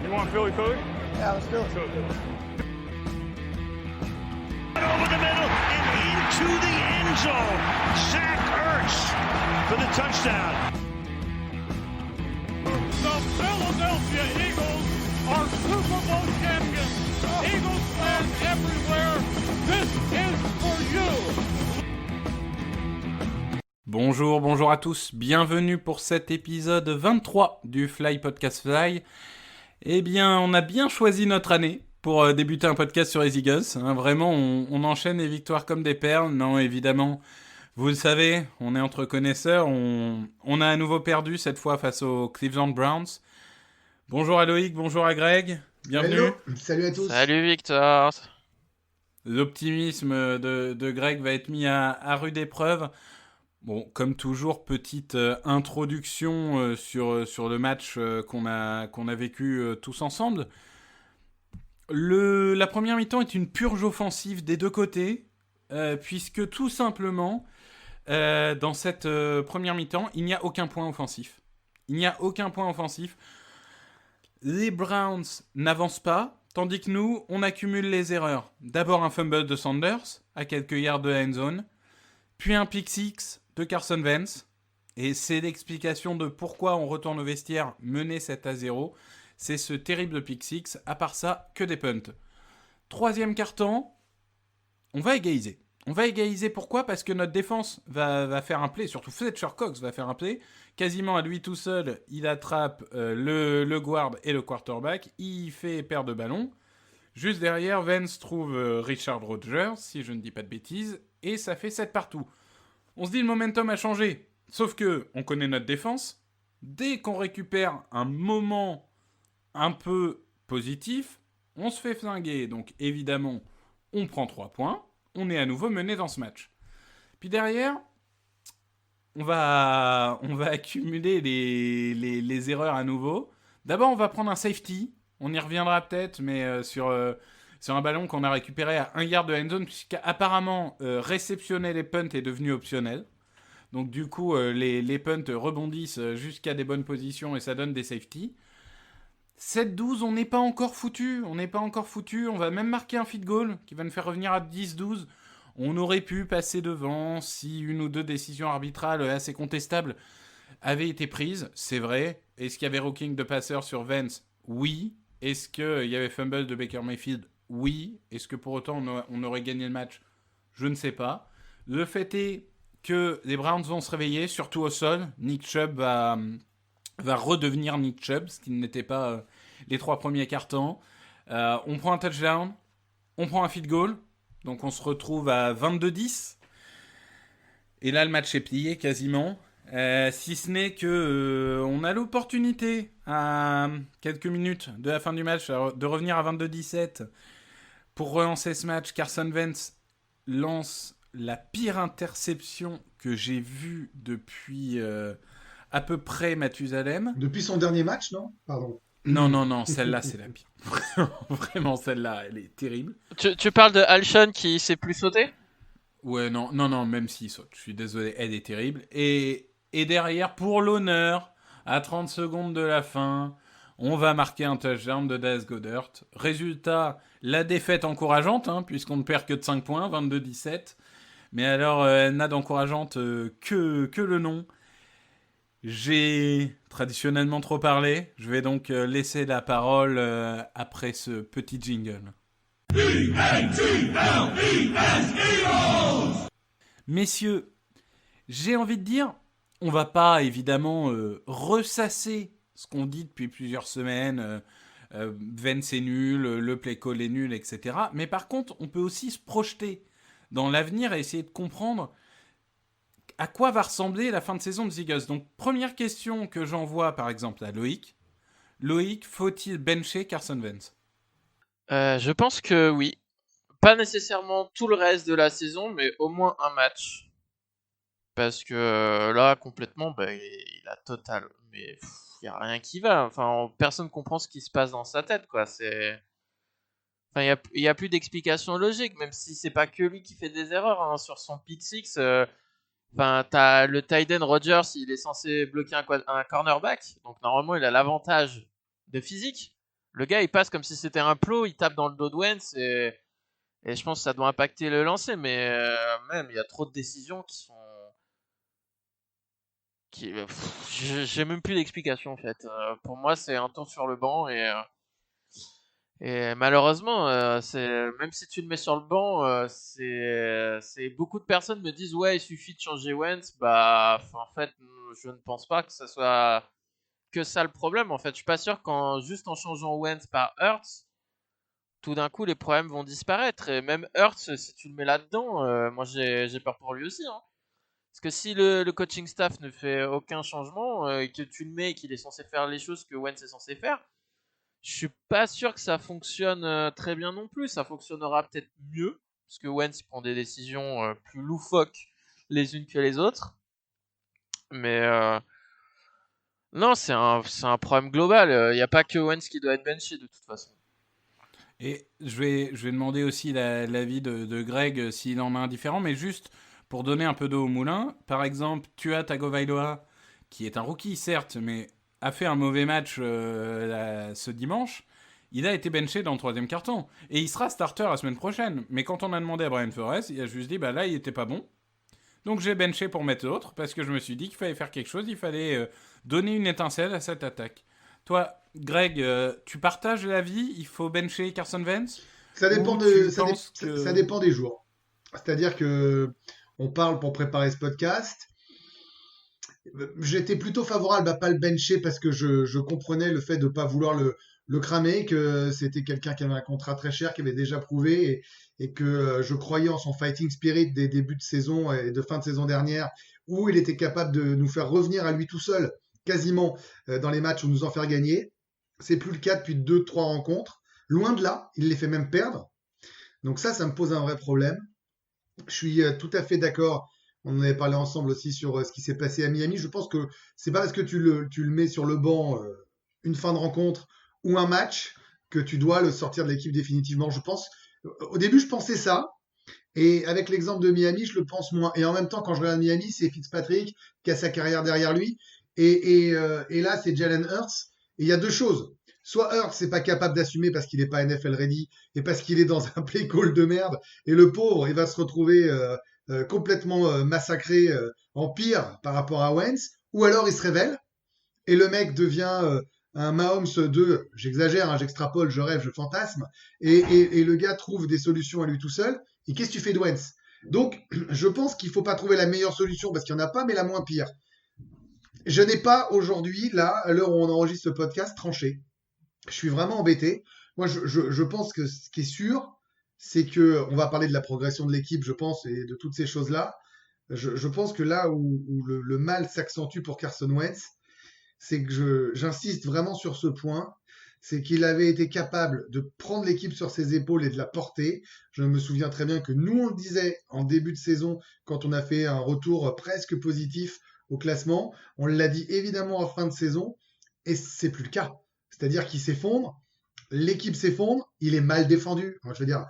You want Philly? Yeah, let's do it. Over the middle and into the end zone. Zach Ertz for the touchdown. The Philadelphia Eagles are Super Bowl champions. Eagles fans everywhere, this is for you. Bonjour à tous, bienvenue pour cet épisode 23 du Fly Podcast Fly. Eh bien, on a bien choisi notre année pour débuter un podcast sur les Eagles. Vraiment, on enchaîne les victoires comme des perles. Non, évidemment, vous le savez, on est entre connaisseurs. On a à nouveau perdu cette fois face aux Cleveland Browns. Bonjour à Loïc, bonjour à Greg. Bienvenue. Hello. Salut à tous. Salut Victor. L'optimisme de Greg va être mis à rude épreuve. Bon, comme toujours, petite introduction sur le match qu'on a vécu tous ensemble. La première mi-temps est une purge offensive des deux côtés, puisque tout simplement, dans cette première mi-temps, il n'y a aucun point offensif. Il n'y a aucun point offensif. Les Browns n'avancent pas, tandis que nous, on accumule les erreurs. D'abord un fumble de Sanders, à quelques yards de la end zone, puis un pick six de Carson Wentz, et c'est l'explication de pourquoi on retourne au vestiaire mené 7-0, c'est ce terrible pick six, à part ça, que des punts. Troisième quart-temps, on va égaliser. On va égaliser, pourquoi ? Parce que notre défense va faire un play, surtout Fletcher Cox va faire un play, quasiment à lui tout seul, il attrape le guard et le quarterback, il fait perdre de ballon. Juste derrière, Wentz trouve Richard Rodgers, si je ne dis pas de bêtises, et ça fait 7 partout. On se dit le momentum a changé, sauf que on connaît notre défense. Dès qu'on récupère un moment un peu positif, on se fait flinguer. Donc évidemment, on prend 3 points, on est à nouveau mené dans ce match. Puis derrière, on va accumuler les erreurs à nouveau. D'abord, on va prendre un safety, on y reviendra peut-être, mais sur un ballon qu'on a récupéré à 1 yard de end zone, puisqu'apparemment, réceptionner les punts est devenu optionnel. Donc du coup, les punts rebondissent jusqu'à des bonnes positions et ça donne des safety. 7-12, on n'est pas encore foutu. On va même marquer un field goal qui va nous faire revenir à 10-12. On aurait pu passer devant si une ou deux décisions arbitrales assez contestables avaient été prises. C'est vrai. Est-ce qu'il y avait rocking de passeur sur Vance ? Oui. Est-ce qu'il y avait fumble de Baker Mayfield ? Oui. Est-ce que pour autant on aurait gagné le match ? Je ne sais pas. Le fait est que les Browns vont se réveiller, surtout au sol. Nick Chubb va redevenir Nick Chubb, ce qui n'était pas les 3 premiers quarts-temps. On prend un touchdown, on prend un field goal, donc on se retrouve à 22-10. Et là, le match est plié quasiment. Si ce n'est que on a l'opportunité à quelques minutes de la fin du match de revenir à 22-17 pour relancer ce match. Carson Wentz lance la pire interception que j'ai vue depuis à peu près Mathusalem. Depuis son dernier match, non ? Pardon. Non, celle-là c'est la pire. Vraiment, celle-là, elle est terrible. Tu parles de Alshon qui sait plus sauter ? Ouais, non, même s'il saute. Je suis désolé, elle est terrible. Et derrière, pour l'honneur, à 30 secondes de la fin, on va marquer un touchdown de Dallas Goedert. Résultat, la défaite encourageante, puisqu'on ne perd que de 5 points, 22-17. Mais alors, elle n'a d'encourageante que le nom. J'ai traditionnellement trop parlé. Je vais donc laisser la parole après ce petit jingle. Messieurs, j'ai envie de dire, on va pas évidemment ressasser ce qu'on dit depuis plusieurs semaines. Vance est nul, le play call est nul, etc. Mais par contre, on peut aussi se projeter dans l'avenir et essayer de comprendre à quoi va ressembler la fin de saison des Eagles. Donc, première question que j'envoie par exemple à Loïc. Loïc, faut-il bencher Carson Wentz ? Je pense que oui. Pas nécessairement tout le reste de la saison, mais au moins un match. Parce que là, complètement, il a total. Mais il n'y a rien qui va. Enfin, personne comprend ce qui se passe dans sa tête, quoi. Enfin, il y a plus d'explication logique, même si c'est pas que lui qui fait des erreurs sur son pick six. Enfin, t'as le tight end Rodgers, il est censé bloquer un cornerback, donc normalement il a l'avantage de physique. Le gars, il passe comme si c'était un plot, il tape dans le dos de Wentz et je pense que ça doit impacter le lancer. Mais même, il y a trop de décisions qui sont... j'ai même plus d'explication en fait. Pour moi, c'est un temps sur le banc et malheureusement, même si tu le mets sur le banc, c'est beaucoup de personnes me disent ouais, il suffit de changer Wentz. Bah, en fait, je ne pense pas que ça soit que ça le problème. En fait, je suis pas sûr juste en changeant Wentz par Hurts, tout d'un coup les problèmes vont disparaître. Et même Hurts, si tu le mets là-dedans, moi j'ai peur pour lui aussi. Hein. Parce que si le coaching staff ne fait aucun changement et que tu le mets et qu'il est censé faire les choses que Wentz est censé faire, je suis pas sûr que ça fonctionne très bien non plus. Ça fonctionnera peut-être mieux, parce que Wentz prend des décisions plus loufoques les unes que les autres. Mais non, c'est un problème global. Il n'y a pas que Wentz qui doit être benché de toute façon. Et je vais demander aussi l'avis de Greg s'il en a un différent, mais juste pour donner un peu d'eau au moulin. Par exemple, Tua Tagovailoa, qui est un rookie certes, mais a fait un mauvais match ce dimanche. Il a été benché dans le 3e quart-temps. Et il sera starter la semaine prochaine. Mais quand on a demandé à Brian Flores, il a juste dit, bah là, il était pas bon. Donc j'ai benché pour mettre l'autre, parce que je me suis dit qu'il fallait faire quelque chose, il fallait donner une étincelle à cette attaque. Toi, Greg, tu partages l'avis, il faut bencher Carson Wentz? Ça dépend, ça dépend des jours. C'est-à-dire que on parle pour préparer ce podcast. J'étais plutôt favorable à pas le bencher parce que je comprenais le fait de pas vouloir le cramer, que c'était quelqu'un qui avait un contrat très cher, qui avait déjà prouvé et que je croyais en son fighting spirit des débuts de saison et de fin de saison dernière où il était capable de nous faire revenir à lui tout seul quasiment dans les matchs ou nous en faire gagner. C'est plus le cas depuis 2-3 rencontres. Loin de là, il les fait même perdre. Donc ça me pose un vrai problème. Je suis tout à fait d'accord. On en avait parlé ensemble aussi sur ce qui s'est passé à Miami. Je pense que c'est pas parce que tu le mets sur le banc une fin de rencontre ou un match que tu dois le sortir de l'équipe définitivement. Je pense, au début, je pensais ça. Et avec l'exemple de Miami, je le pense moins. Et en même temps, quand je regarde Miami, c'est Fitzpatrick qui a sa carrière derrière lui. Et là, c'est Jalen Hurts. Et il y a deux choses. Soit Hurts n'est pas capable d'assumer parce qu'il n'est pas NFL ready et parce qu'il est dans un play call de merde. Et le pauvre, il va se retrouver complètement massacré en pire par rapport à Wentz. Ou alors il se révèle et le mec devient un Mahomes 2. J'exagère, hein, j'extrapole, je rêve, je fantasme. Et le gars trouve des solutions à lui tout seul. Et qu'est-ce que tu fais de Wentz? Donc, je pense qu'il ne faut pas trouver la meilleure solution parce qu'il n'y en a pas, mais la moins pire. Je n'ai pas aujourd'hui, là, à l'heure où on enregistre ce podcast, tranché. Je suis vraiment embêté. Moi, je pense que ce qui est sûr, c'est que on va parler de la progression de l'équipe, je pense, et de toutes ces choses-là. Je pense que là où le mal s'accentue pour Carson Wentz, c'est que j'insiste vraiment sur ce point, c'est qu'il avait été capable de prendre l'équipe sur ses épaules et de la porter. Je me souviens très bien que nous, on le disait en début de saison, quand on a fait un retour presque positif au classement. On l'a dit évidemment en fin de saison, et c'est plus le cas. C'est-à-dire qu'il s'effondre, l'équipe s'effondre, il est mal défendu. Enfin, je veux dire,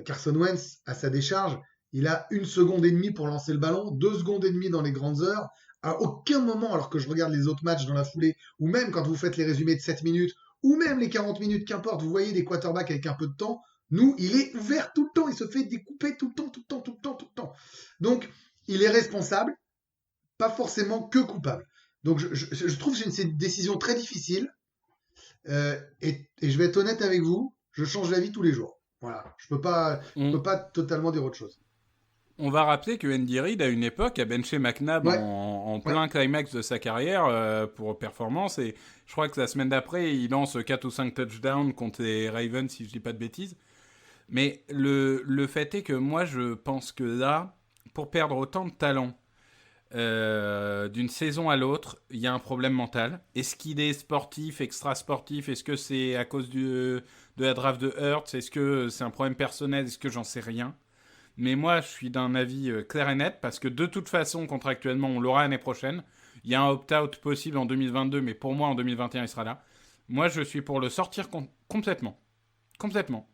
Carson Wentz, à sa décharge, il a 1 seconde et demie pour lancer le ballon, 2 secondes et demie dans les grandes heures. À aucun moment, alors que je regarde les autres matchs dans la foulée, ou même quand vous faites les résumés de 7 minutes, ou même les 40 minutes, qu'importe, vous voyez des quarterbacks avec un peu de temps, nous, il est ouvert tout le temps, il se fait découper tout le temps. Donc, il est responsable, pas forcément que coupable. Donc, je trouve que c'est une décision très difficile, et je vais être honnête avec vous, je change d'avis tous les jours. Voilà, je peux pas totalement dire autre chose. On va rappeler que Andy Reid, à une époque, a benché McNabb en plein climax de sa carrière pour performance. Et je crois que la semaine d'après, il lance 4 ou 5 touchdowns contre les Ravens, si je dis pas de bêtises. Mais le fait est que moi, je pense que là, pour perdre autant de talent d'une saison à l'autre, il y a un problème mental. Est-ce qu'il est sportif, extra-sportif? Est-ce que c'est à cause de la draft de Hurts? Est-ce que c'est un problème personnel? Est-ce que j'en sais rien? Mais moi, je suis d'un avis clair et net, parce que de toute façon, contractuellement, on l'aura l'année prochaine. Il y a un opt-out possible en 2022, mais pour moi, en 2021, il sera là. Moi, je suis pour le sortir complètement. Complètement.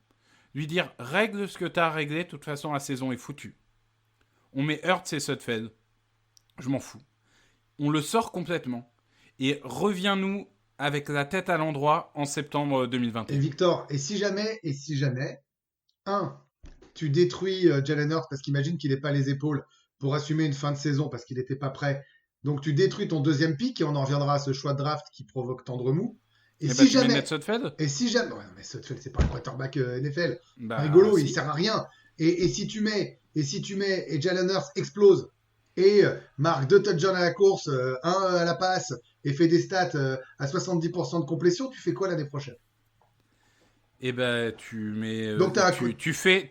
Lui dire, règle ce que tu as réglé, de toute façon, la saison est foutue. On met Hurts et Sudfeld. Je m'en fous. On le sort complètement. Et reviens-nous avec la tête à l'endroit en septembre Et 2021. Victor, et si jamais, tu détruis Jalen Hurts parce qu'imagine qu'il n'ait pas les épaules pour assumer une fin de saison parce qu'il n'était pas prêt. Donc tu détruis ton deuxième pick et on en reviendra à ce choix de draft qui provoque tant de remous. Et Et si tu mets jamais, Ned Sudfeld ouais, non, mais Sudfeld, c'est pas un quarterback NFL. Bah, Rigolo, si. il sert à rien. Et si tu mets, et Jalen Hurts explose et marque 2 touchdowns à la course, 1 à la passe et fait des stats à 70% de complétion, tu fais quoi l'année prochaine? Et ben tu mets, Donc t'as un tu fais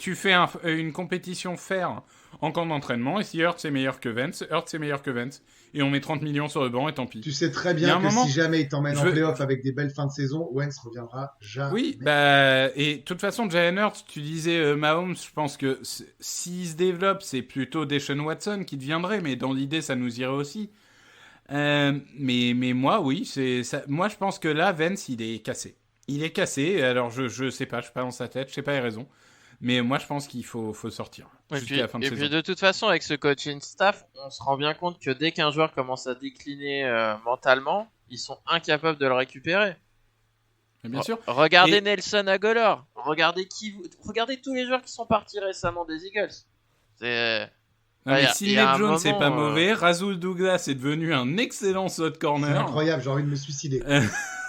une compétition fair en camp d'entraînement. Et si Hurts est meilleur que Vance, Hurts est meilleur que Vance. Et on met 30 millions sur le banc et tant pis. Tu sais très Il y a bien un que moment, si jamais il t'emmène en je- playoff avec des belles fins de saison, Wentz reviendra jamais. Oui, bah, et de toute façon, Jalen Hurts, tu disais Mahomes, je pense que s'il se développe, c'est plutôt Deshaun Watson qui deviendrait, mais dans l'idée, ça nous irait aussi. Mais moi, oui, c'est ça. Moi, je pense que là, Vance, il est cassé. Il est cassé, alors je sais pas, je suis pas dans sa tête, je sais pas les raisons. Mais moi, je pense qu'il faut sortir Et jusqu'à puis, la fin de et saison. puis de toute façon, avec ce coaching staff, on se rend bien compte que dès qu'un joueur commence à décliner mentalement, ils sont incapables de le récupérer. Mais bien sûr. Regardez Et- Nelson Aguilar. Regardez tous les joueurs qui sont partis récemment des Eagles. C'est Non, mais il y a Sidney un Jones, c'est moment, pas mauvais. Rasul Douglas est devenu un excellent slot C'est corner. incroyable, j'ai envie de me suicider.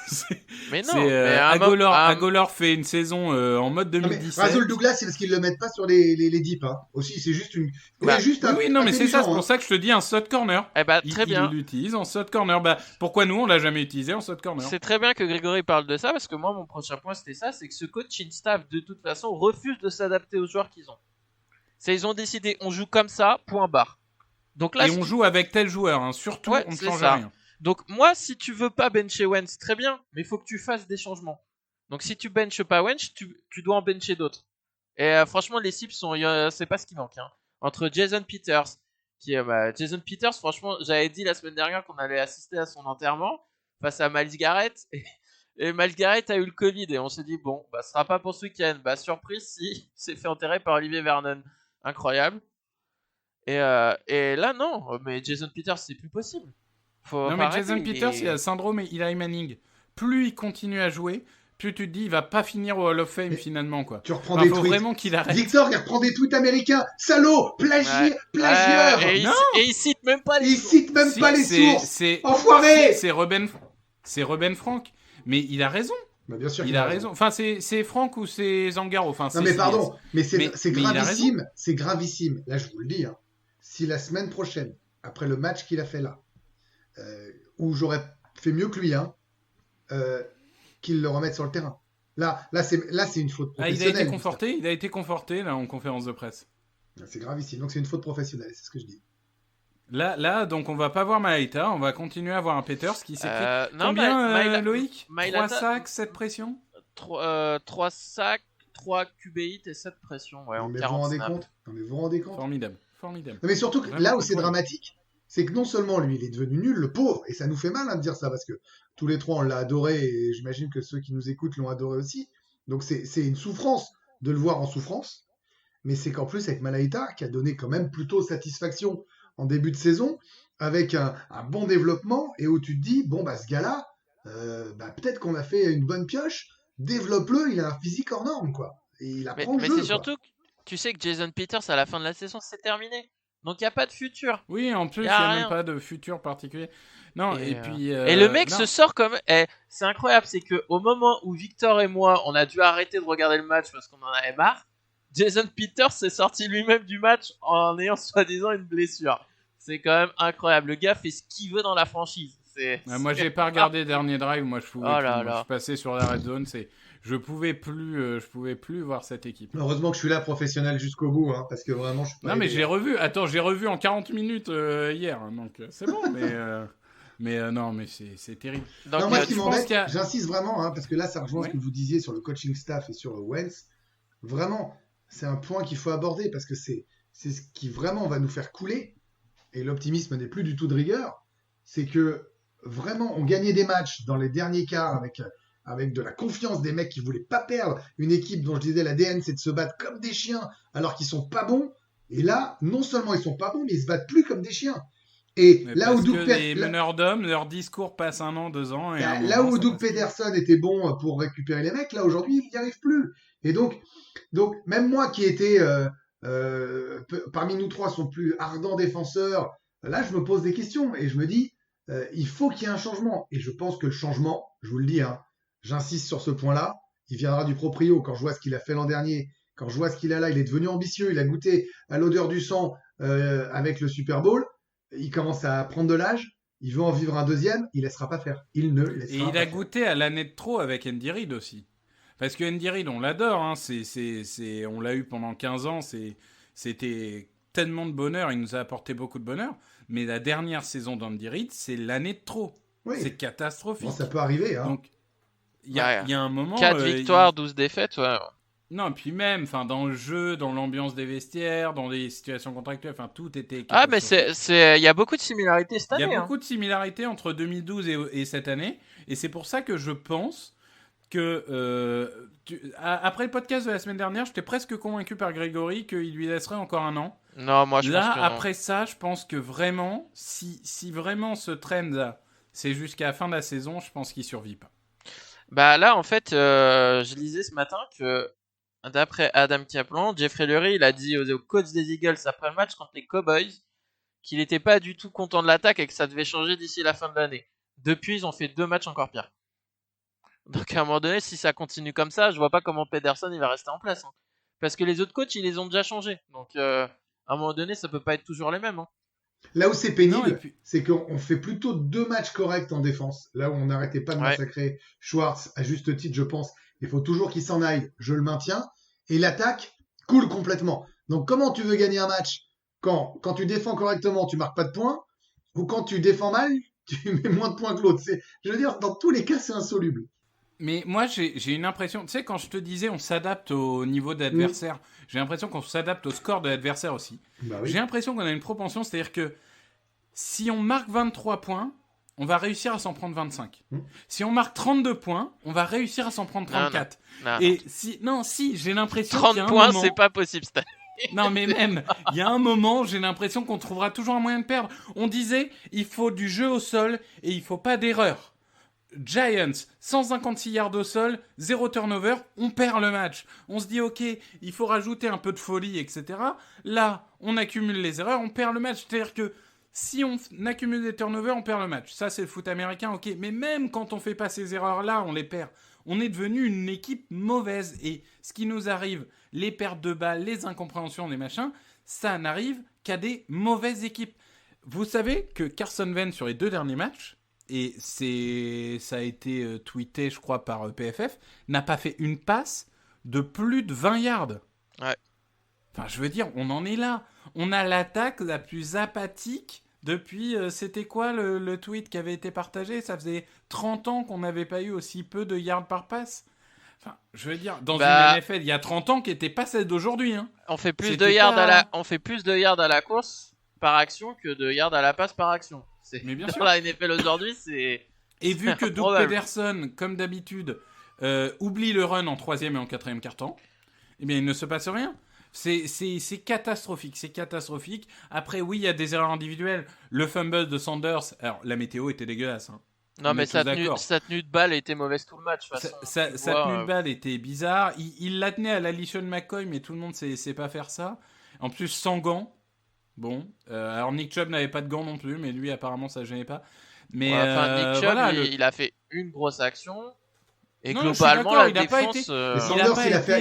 C'est- mais non. c'est, mais à un mo- Agolor, à un- Agolor fait une saison en mode Non, mais 2017. Rasul Douglas, c'est parce qu'ils le mettent pas sur les dips. Hein. Aussi, c'est juste une. Il Bah, est juste oui, non, mais c'est ça, c'est intelligent, pour ça que je te dis un slot corner. Eh bah, Il très bien. l'utilise en slot corner. Bah, pourquoi nous, on l'a jamais utilisé en slot corner? C'est très bien que Grégory parle de ça parce que moi, mon prochain point, c'était ça, c'est que ce coaching staff, de toute façon, refuse de s'adapter aux joueurs qu'ils ont. Ils ont décidé, on joue comme ça, point barre. Donc là, Et on joue avec tel joueur, hein. Surtout, Ouais, on ne c'est change ça. rien. Donc moi, si tu veux pas bencher Wentz, très bien, mais il faut que tu fasses des changements. Donc si tu benches pas Wentz, tu dois en bencher d'autres. Et franchement, les cibles c'est pas ce qui manque. Hein. Entre Jason Peters, Jason Peters, franchement, j'avais dit la semaine dernière qu'on allait assister à son enterrement face à Myles Garrett. Et Myles Garrett a eu le Covid et on s'est dit bon, bah ce sera pas pour ce week-end. Bah surprise, si, s'est fait enterrer par Olivier Vernon, incroyable. Et là non, mais Jason Peters c'est plus possible. Faut Non, mais arrêter, Jason Peters, il a le syndrome Eli Manning. Plus il continue à jouer, plus tu te dis, il va pas finir au Hall of Fame Mais finalement, quoi. Tu reprends Enfin, des faut tweets. vraiment qu'il arrête. Victor, il reprend des tweets américains. Salaud, plagieur. et il cite même pas les Il sources. cite même Si, pas les sources. c'est Enfoiré. c'est Ruben Frank. Mais il a raison. Bah, bien sûr Il qu'il a raison. Enfin, c'est Frank ou c'est Zangaro. Enfin, Non c'est mais pardon, mais c'est mais il a gravissime, c'est gravissime. Là, je vous le dis, hein. Si la semaine prochaine, après le match qu'il a fait là, où j'aurais fait mieux que lui, hein, qu'il le remette sur le terrain. Là, c'est une faute Ah, il a professionnelle. été conforté. Il a été conforté là en conférence de presse. C'est gravissime. Donc c'est une faute professionnelle, c'est ce que je dis. Là, donc on va pas voir Malaita, on va continuer à voir un Peters qui s'est pris. Non, Combien, Loïc 3 Mailata- sacs, 7 pressions 3 sacs, 3 QB hits et 7 pressions. Ouais, en Mais vous 40 rendez snaps. compte Non mais vous vous rendez compte Formidable, formidable. Non mais surtout que Vraiment là où c'est incroyable. dramatique, c'est que non seulement lui, il est devenu nul, le pauvre, et ça nous fait mal hein, de dire ça, parce que tous les trois, on l'a adoré, et j'imagine que ceux qui nous écoutent l'ont adoré aussi. Donc c'est une souffrance de le voir en souffrance, mais c'est qu'en plus avec Malaita, qui a donné quand même plutôt satisfaction en début de saison, avec un bon développement, et où tu te dis, bon bah ce gars-là, peut-être qu'on a fait une bonne pioche, développe-le, il a un physique hors norme, quoi. Et il apprend le Mais jeu, c'est quoi. surtout que tu sais que Jason Peters, à la fin de la saison, c'est terminé. Donc il n'y a pas de futur. Oui, en plus, il Y n'y a a rien. même pas de futur particulier. Non, et puis. Et le mec non. se sort comme. C'est incroyable, c'est que au moment où Victor et moi, on a dû arrêter de regarder le match parce qu'on en avait marre, Jason Peters s'est sorti lui-même du match en ayant soi-disant une blessure. C'est quand même incroyable. Le gars fait ce qu'il veut dans la franchise. Moi, j'ai pas regardé dernier drive. Moi, je pouvais Oh plus. là Moi, là. je suis passé sur la red zone. Je pouvais plus voir cette équipe. Heureusement que je suis là professionnel jusqu'au bout, hein, parce que vraiment, je suis pas Non, mais aidé. j'ai revu. Attends, j'ai revu en 40 minutes hier. Hein, donc, c'est bon, mais non, mais c'est terrible. Donc, Non, moi, ce qui je pense m'embête, qu'il y a- j'insiste vraiment, hein, parce que là, ça rejoint Ouais. ce que vous disiez sur le coaching staff et sur Wentz. Vraiment, c'est un point qu'il faut aborder parce que c'est ce qui vraiment va nous faire couler. Et l'optimisme n'est plus du tout de rigueur. C'est que vraiment, on gagnait des matchs dans les derniers quarts avec de la confiance des mecs qui voulaient pas perdre. Une équipe dont je disais l'ADN, c'est de se battre comme des chiens alors qu'ils sont pas bons. Et là, non seulement ils sont pas bons, mais ils se battent plus comme des chiens. Et Mais là parce où Doug que les meneurs d'hommes, leur discours passe 1 an, 2 ans. Et à un là moment, où ça Doug passe plus. Peterson était bon pour récupérer les mecs, là aujourd'hui il n'y arrive plus. Et donc même moi qui étais parmi nous trois son plus ardent défenseur, là je me pose des questions et je me dis il faut qu'il y ait un changement. Et je pense que le changement, je vous le dis, hein, j'insiste sur ce point-là, il viendra du proprio. Quand je vois ce qu'il a fait l'an dernier, quand je vois ce qu'il a là, il est devenu ambitieux, il a goûté à l'odeur du sang avec le Super Bowl, il commence à prendre de l'âge, il veut en vivre un deuxième, il laissera pas faire. Il ne laissera Et pas il a faire. goûté à l'année de trop avec Andy Reid aussi. Parce que Andy Reid, on l'adore. Hein, on l'a eu pendant 15 ans. C'était tellement de bonheur. Il nous a apporté beaucoup de bonheur. Mais la dernière saison d'Andy Reid, c'est l'année de trop. Oui. C'est catastrophique. Bon, ça peut arriver. Hein. Donc, il y a un moment... 4 victoires, 12 défaites, ouais. Non, et puis même, dans le jeu, dans l'ambiance des vestiaires, dans les situations contractuelles, tout était... Ah, mais il y a beaucoup de similarités cette Il y année. a beaucoup de similarités entre 2012 et cette année. Et c'est pour ça que je pense que... après le podcast de la semaine dernière, j'étais presque convaincu par Grégory qu'il lui laisserait encore 1 an. Non, moi je pense que non. Après ça, je pense que vraiment, si vraiment ce trend-là, c'est jusqu'à la fin de la saison, je pense qu'il survit pas. Bah là, en fait, je lisais ce matin que d'après Adam Kaplan, Jeffrey Lurie, il a dit au coach des Eagles après le match contre les Cowboys qu'il n'était pas du tout content de l'attaque et que ça devait changer d'ici la fin de l'année. Depuis, ils ont fait 2 matchs encore pires. Donc à un moment donné, si ça continue comme ça, je vois pas comment Pederson il va rester en place. Hein. Parce que les autres coachs, ils les ont déjà changés. Donc à un moment donné, ça peut pas être toujours les mêmes. Hein. Là où c'est pénible, Non, puis... c'est qu'on fait plutôt 2 matchs corrects en défense. Là où on n'arrêtait pas de massacrer Schwartz, à juste titre, je pense. Il faut toujours qu'il s'en aille, je le maintiens. Et l'attaque coule complètement. Donc comment tu veux gagner un match quand tu défends correctement, tu marques pas de points, ou quand tu défends mal, tu mets moins de points que l'autre. Je veux dire, dans tous les cas, c'est insoluble. Mais moi, j'ai une impression... Tu sais, quand je te disais on s'adapte au niveau de l'adversaire, j'ai l'impression qu'on s'adapte au score de l'adversaire aussi. Bah oui. J'ai l'impression qu'on a une propension, c'est-à-dire que si on marque 23 points, on va réussir à s'en prendre 25. Si on marque 32 points, on va réussir à s'en prendre 34. Non. Et si, j'ai l'impression 30 qu'il y a un points, moment... c'est pas possible cette année. Non, mais même, il y a un moment, j'ai l'impression qu'on trouvera toujours un moyen de perdre. On disait, il faut du jeu au sol et il faut pas d'erreur. Giants, 156 yards au sol, 0 turnover, on perd le match. On se dit, ok, il faut rajouter un peu de folie, etc. Là, on accumule les erreurs, on perd le match. C'est-à-dire que si on accumule des turnovers, on perd le match. Ça, c'est le foot américain, ok. Mais même quand on fait pas ces erreurs-là, on les perd. On est devenu une équipe mauvaise. Et ce qui nous arrive, les pertes de balles, les incompréhensions, les machins, ça n'arrive qu'à des mauvaises équipes. Vous savez que Carson Wentz, sur les 2 derniers matchs, et ça a été tweeté, je crois, par PFF, n'a pas fait une passe de plus de 20 yards. Ouais. Enfin, je veux dire, on en est là. On a l'attaque la plus apathique depuis... c'était quoi le tweet qui avait été partagé ? Ça faisait 30 ans qu'on n'avait pas eu aussi peu de yards par passe. Enfin, je veux dire, dans une NFL, il y a 30 ans qui n'était pas celle d'aujourd'hui. Hein. On fait plus de yards à la course par action que de yards à la passe par action. Mais bien dans sûr. la NFL aujourd'hui, c'est... Et vu que Doug improbable. Pederson, comme d'habitude, oublie le run en 3e et en 4e quart-temps, eh bien, il ne se passe rien. C'est catastrophique, c'est catastrophique. Après, oui, il y a des erreurs individuelles. Le fumble de Sanders, alors la météo était dégueulasse. Hein. Non, mais sa tenue de balle était mauvaise tout le match. Sa tenue de balle était bizarre. Il la tenait à la LeSean McCoy, mais tout le monde sait pas faire ça. En plus, sans gants. Bon, alors Nick Chubb n'avait pas de gants non plus, mais lui, apparemment, ça ne gênait pas. Mais Nick Chubb, voilà, il a fait une grosse action. Et non, globalement, la il a pas défense... été... Sanders,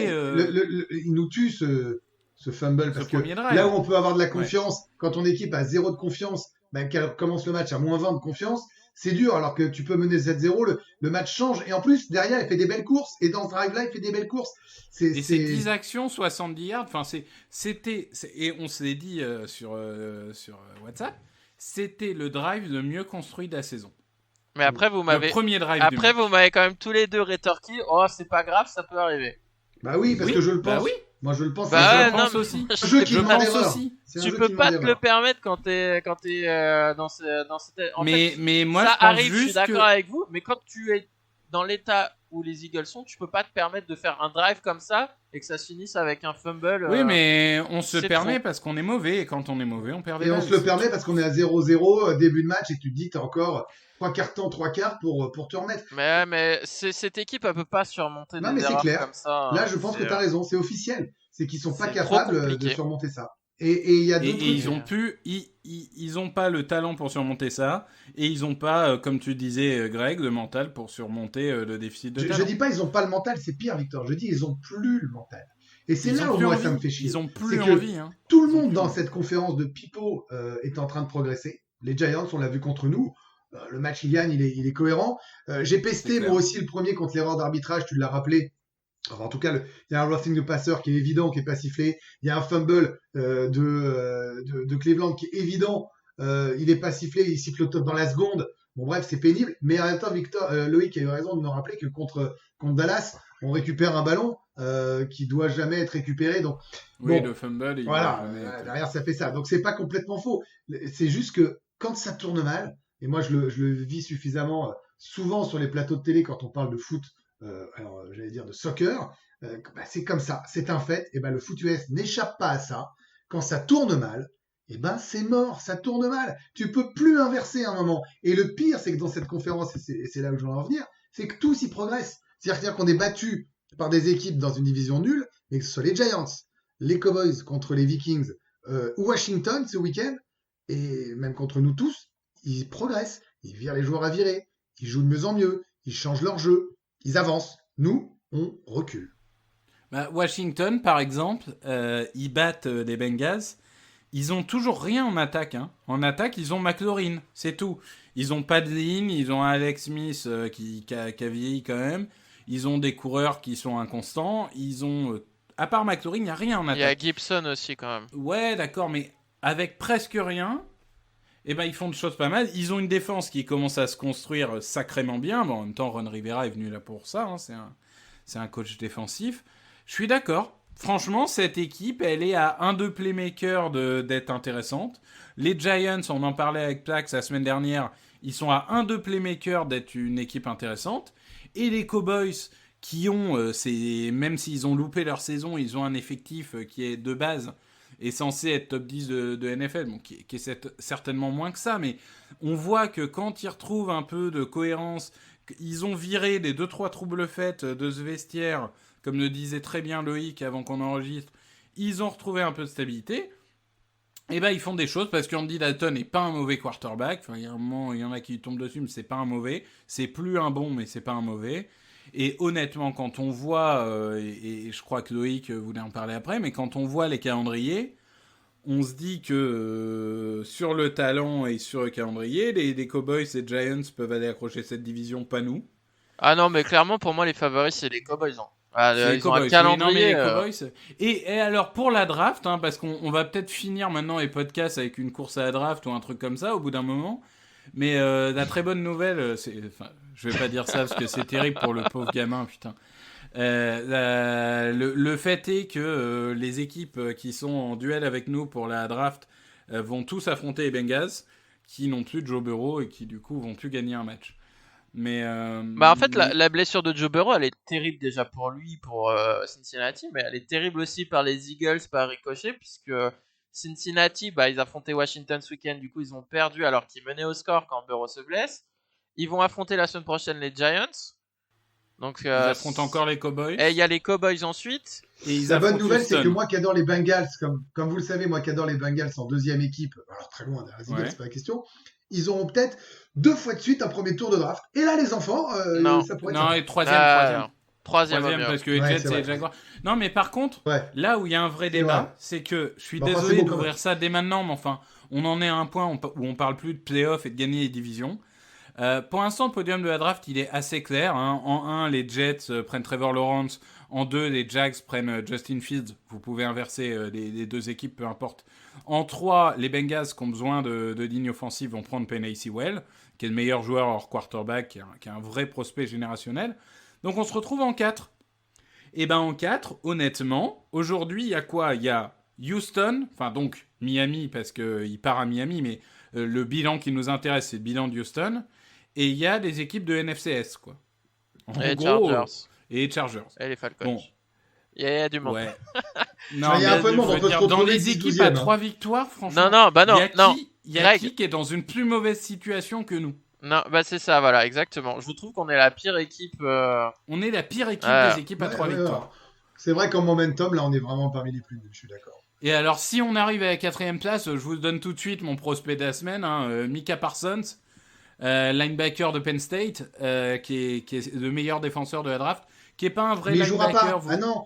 il nous tue ce fumble, parce que là où on peut avoir de la confiance, quand ton équipe a 0 de confiance, qu'elle commence le match à moins 20 de confiance, c'est dur, alors que tu peux mener 7-0, le match change, et en plus, derrière, il fait des belles courses, et dans ce drive-là, il fait des belles courses. C'est 10 actions, 70 yards, enfin, et on s'est dit sur WhatsApp, c'était le drive le mieux construit de la saison. Mais après, vous m'avez quand même tous les deux rétorqué, oh, c'est pas grave, ça peut arriver. Bah oui, parce que je le pense. Bah oui. Moi, je le pense. Je pense aussi. Je pense aussi. Tu peux pas te le permettre quand t'es dans cette... En fait, mais moi, ça je pense arrive, juste je suis d'accord avec vous, mais quand tu es dans l'état où les Eagles sont, tu peux pas te permettre de faire un drive comme ça et que ça se finisse avec un fumble. Oui, mais on se c'est permet trop. parce qu'on est mauvais, et quand on est mauvais, on perd des Et on balles. se le permet parce qu'on est à 0-0 début de match et que tu te dis t'as encore 3/4 temps, 3/4 pour te remettre. Mais cette équipe, elle peut pas surmonter Non, des mais c'est erreurs clair. comme ça. Là, je pense que C'est, tu as raison, c'est officiel. C'est qu'ils sont pas c'est trop capables de compliqué. surmonter ça. Et il y a deux Et trucs. ils ont pu, ils ont pas le talent pour surmonter ça, et ils ont pas, comme tu disais, Greg, le mental pour surmonter le déficit de Je talent. dis pas ils ont pas le mental, c'est pire, Victor. Je dis ils ont plus le mental. Et c'est Ils là ont où plus moi envie. ça me fait chier. Ils ont C'est plus que envie. Hein. tout le Ils ont monde plus dans envie. cette conférence de pipeau est en train de progresser. Les Giants, on l'a vu contre nous. Le match, il gagne, il est cohérent. J'ai C'est pesté clair. moi aussi le premier contre l'erreur d'arbitrage, tu l'as rappelé. Enfin, en tout cas, il y a un roughing de passeur qui est évident, qui est pas sifflé. Il y a un fumble de Cleveland qui est évident. Il est pas sifflé, il siffle dans la seconde. Bon bref, c'est pénible. Mais en même temps, Loïc a eu raison de me rappeler que contre Dallas, on récupère un ballon qui doit jamais être récupéré. Donc Oui, bon, le fumble, il voilà, doit jamais être- derrière ça fait ça. Donc c'est pas complètement faux. C'est juste que quand ça tourne mal, et moi je le vis suffisamment souvent sur les plateaux de télé quand on parle de foot, j'allais dire de soccer, bah, c'est comme ça, c'est un fait. Et ben le foot US n'échappe pas à ça. Quand ça tourne mal, et ben c'est mort, ça tourne mal. Tu peux plus inverser à un moment. Et le pire, c'est que dans cette conférence, et c'est là où je veux en venir, c'est que tous y progressent. C'est-à-dire qu'on est battu par des équipes dans une division nulle, mais que ce soit les Giants, les Cowboys contre les Vikings, Washington ce week-end, et même contre nous tous, ils progressent. Ils virent les joueurs à virer, ils jouent de mieux en mieux, ils changent leur jeu, ils avancent. Nous, on recule. Bah, Washington, par exemple, ils battent les Bengals. Ils ont toujours rien en attaque. Hein. En attaque, ils ont McLaurin, c'est tout. Ils ont pas de ligne, ils ont Alex Smith qui a vieilli quand même. Ils ont des coureurs qui sont inconstants. Ils ont, à part McLaurin, il n'y a rien en Il y a attaque. Gibson aussi quand même. Ouais, d'accord, mais avec presque rien, eh ben, ils font des choses pas mal. Ils ont une défense qui commence à se construire sacrément bien. Bon, en même temps, Ron Rivera est venu là pour ça. Hein. C'est un coach défensif. Je suis d'accord. Franchement, cette équipe, elle est à 1-2 playmakers d'être intéressante. Les Giants, on en parlait avec Plax la semaine dernière, ils sont à 1-2 playmakers d'être une équipe intéressante. Et les Cowboys, qui ont, même s'ils ont loupé leur saison, ils ont un effectif qui est de base est censé être top 10 de NFL, bon, qui est certainement moins que ça, mais on voit que quand ils retrouvent un peu de cohérence, ils ont viré les 2-3 troubles faits de ce vestiaire, comme le disait très bien Loïc avant qu'on enregistre, ils ont retrouvé un peu de stabilité, et ben ils font des choses, parce qu'Andy Dalton n'est pas un mauvais quarterback, enfin, il y a un moment, il y en a qui tombent dessus, mais c'est pas un mauvais, c'est plus un bon, mais c'est pas un mauvais. Et honnêtement, quand on voit, et je crois que Loïc voulait en parler après, mais quand on voit les calendriers, on se dit que sur le talent et sur le calendrier, les Cowboys et Giants peuvent aller accrocher cette division, pas nous. Ah non, mais clairement, pour moi, les favoris, c'est les Cowboys. Hein. Ah, C'est les ils ont un Cowboys. Oui, non, mais calendrier. les Cowboys. Et alors, pour la draft, hein, parce qu'on va peut-être finir maintenant les podcasts avec une course à la draft ou un truc comme ça au bout d'un moment. Mais la très bonne nouvelle, je vais pas dire ça parce que c'est terrible pour le pauvre gamin, putain. Le fait est que les équipes qui sont en duel avec nous pour la draft vont tous affronter les Bengals, qui n'ont plus de Joe Burrow et qui du coup vont plus gagner un match. Mais Bah en fait, la blessure de Joe Burrow, elle est terrible déjà pour lui, pour Cincinnati, mais elle est terrible aussi par les Eagles, par ricochet, puisque Cincinnati, bah, ils affrontaient Washington ce week-end, du coup ils ont perdu alors qu'ils menaient au score quand Burrow se blesse. Ils vont affronter la semaine prochaine les Giants. Donc, ils affrontent encore les Cowboys. Et il y a les Cowboys ensuite. Et ils La bonne affrontent nouvelle, Houston. c'est que moi qui adore les Bengals, comme vous le savez, moi qui adore les Bengals en deuxième équipe, alors très loin derrière les Eagles, Ouais. c'est pas la question, ils auront peut-être 2 fois de suite un premier tour de draft. Et là, les enfants, Non. ça pourrait être Non, sympa. et troisième. Troisième au mieux. Parce que les Ouais, Jets c'est et les vrai. Jaguars. Non, mais par contre, Ouais. là où il y a un vrai C'est débat, vrai. c'est que je suis Bah, enfin, désolé c'est beau, d'ouvrir quand ça dès maintenant, mais enfin, on en est à un point où on parle plus de playoffs et de gagner les divisions. Pour l'instant, le podium de la draft, il est assez clair. Hein. En 1, les Jets prennent Trevor Lawrence. En 2, les Jags prennent Justin Fields. Vous pouvez inverser les deux équipes, peu importe. En 3, les Bengals, qui ont besoin de ligne offensive, vont prendre Penei Sewell, qui est le meilleur joueur hors quarterback, qui est un vrai prospect générationnel. Donc on se retrouve en 4. Et ben en 4, honnêtement, aujourd'hui, il y a quoi ? Il y a Houston, enfin donc Miami, parce qu'il part à Miami, mais le bilan qui nous intéresse, c'est le bilan de Houston. Et il y a des équipes de NFCS, quoi. En Et gros, Chargers. et Chargers. Et les Falcons. Bon. Il y a du monde. Ouais. Il y a un peu de monde, je on veux peut se dire, retrouver dans les 10, équipes 12e, à hein. 3 victoires, franchement. Non, bah non, non. Il y a Greg. qui est dans une plus mauvaise situation que nous? Non, bah c'est ça, voilà, exactement. Je trouve qu'on est la pire équipe. On est la pire équipe Ouais. des équipes à Ouais, 3 ouais, victoires. alors, c'est vrai qu'en momentum, là, on est vraiment parmi les plus nuls, je suis d'accord. Et alors, si on arrive à la 4ème place, je vous donne tout de suite mon prospect de la semaine, hein, Micah Parsons, linebacker de Penn State, qui est le meilleur défenseur de la draft, qui est pas un vrai Mais il jouera linebacker. pas. Ah non,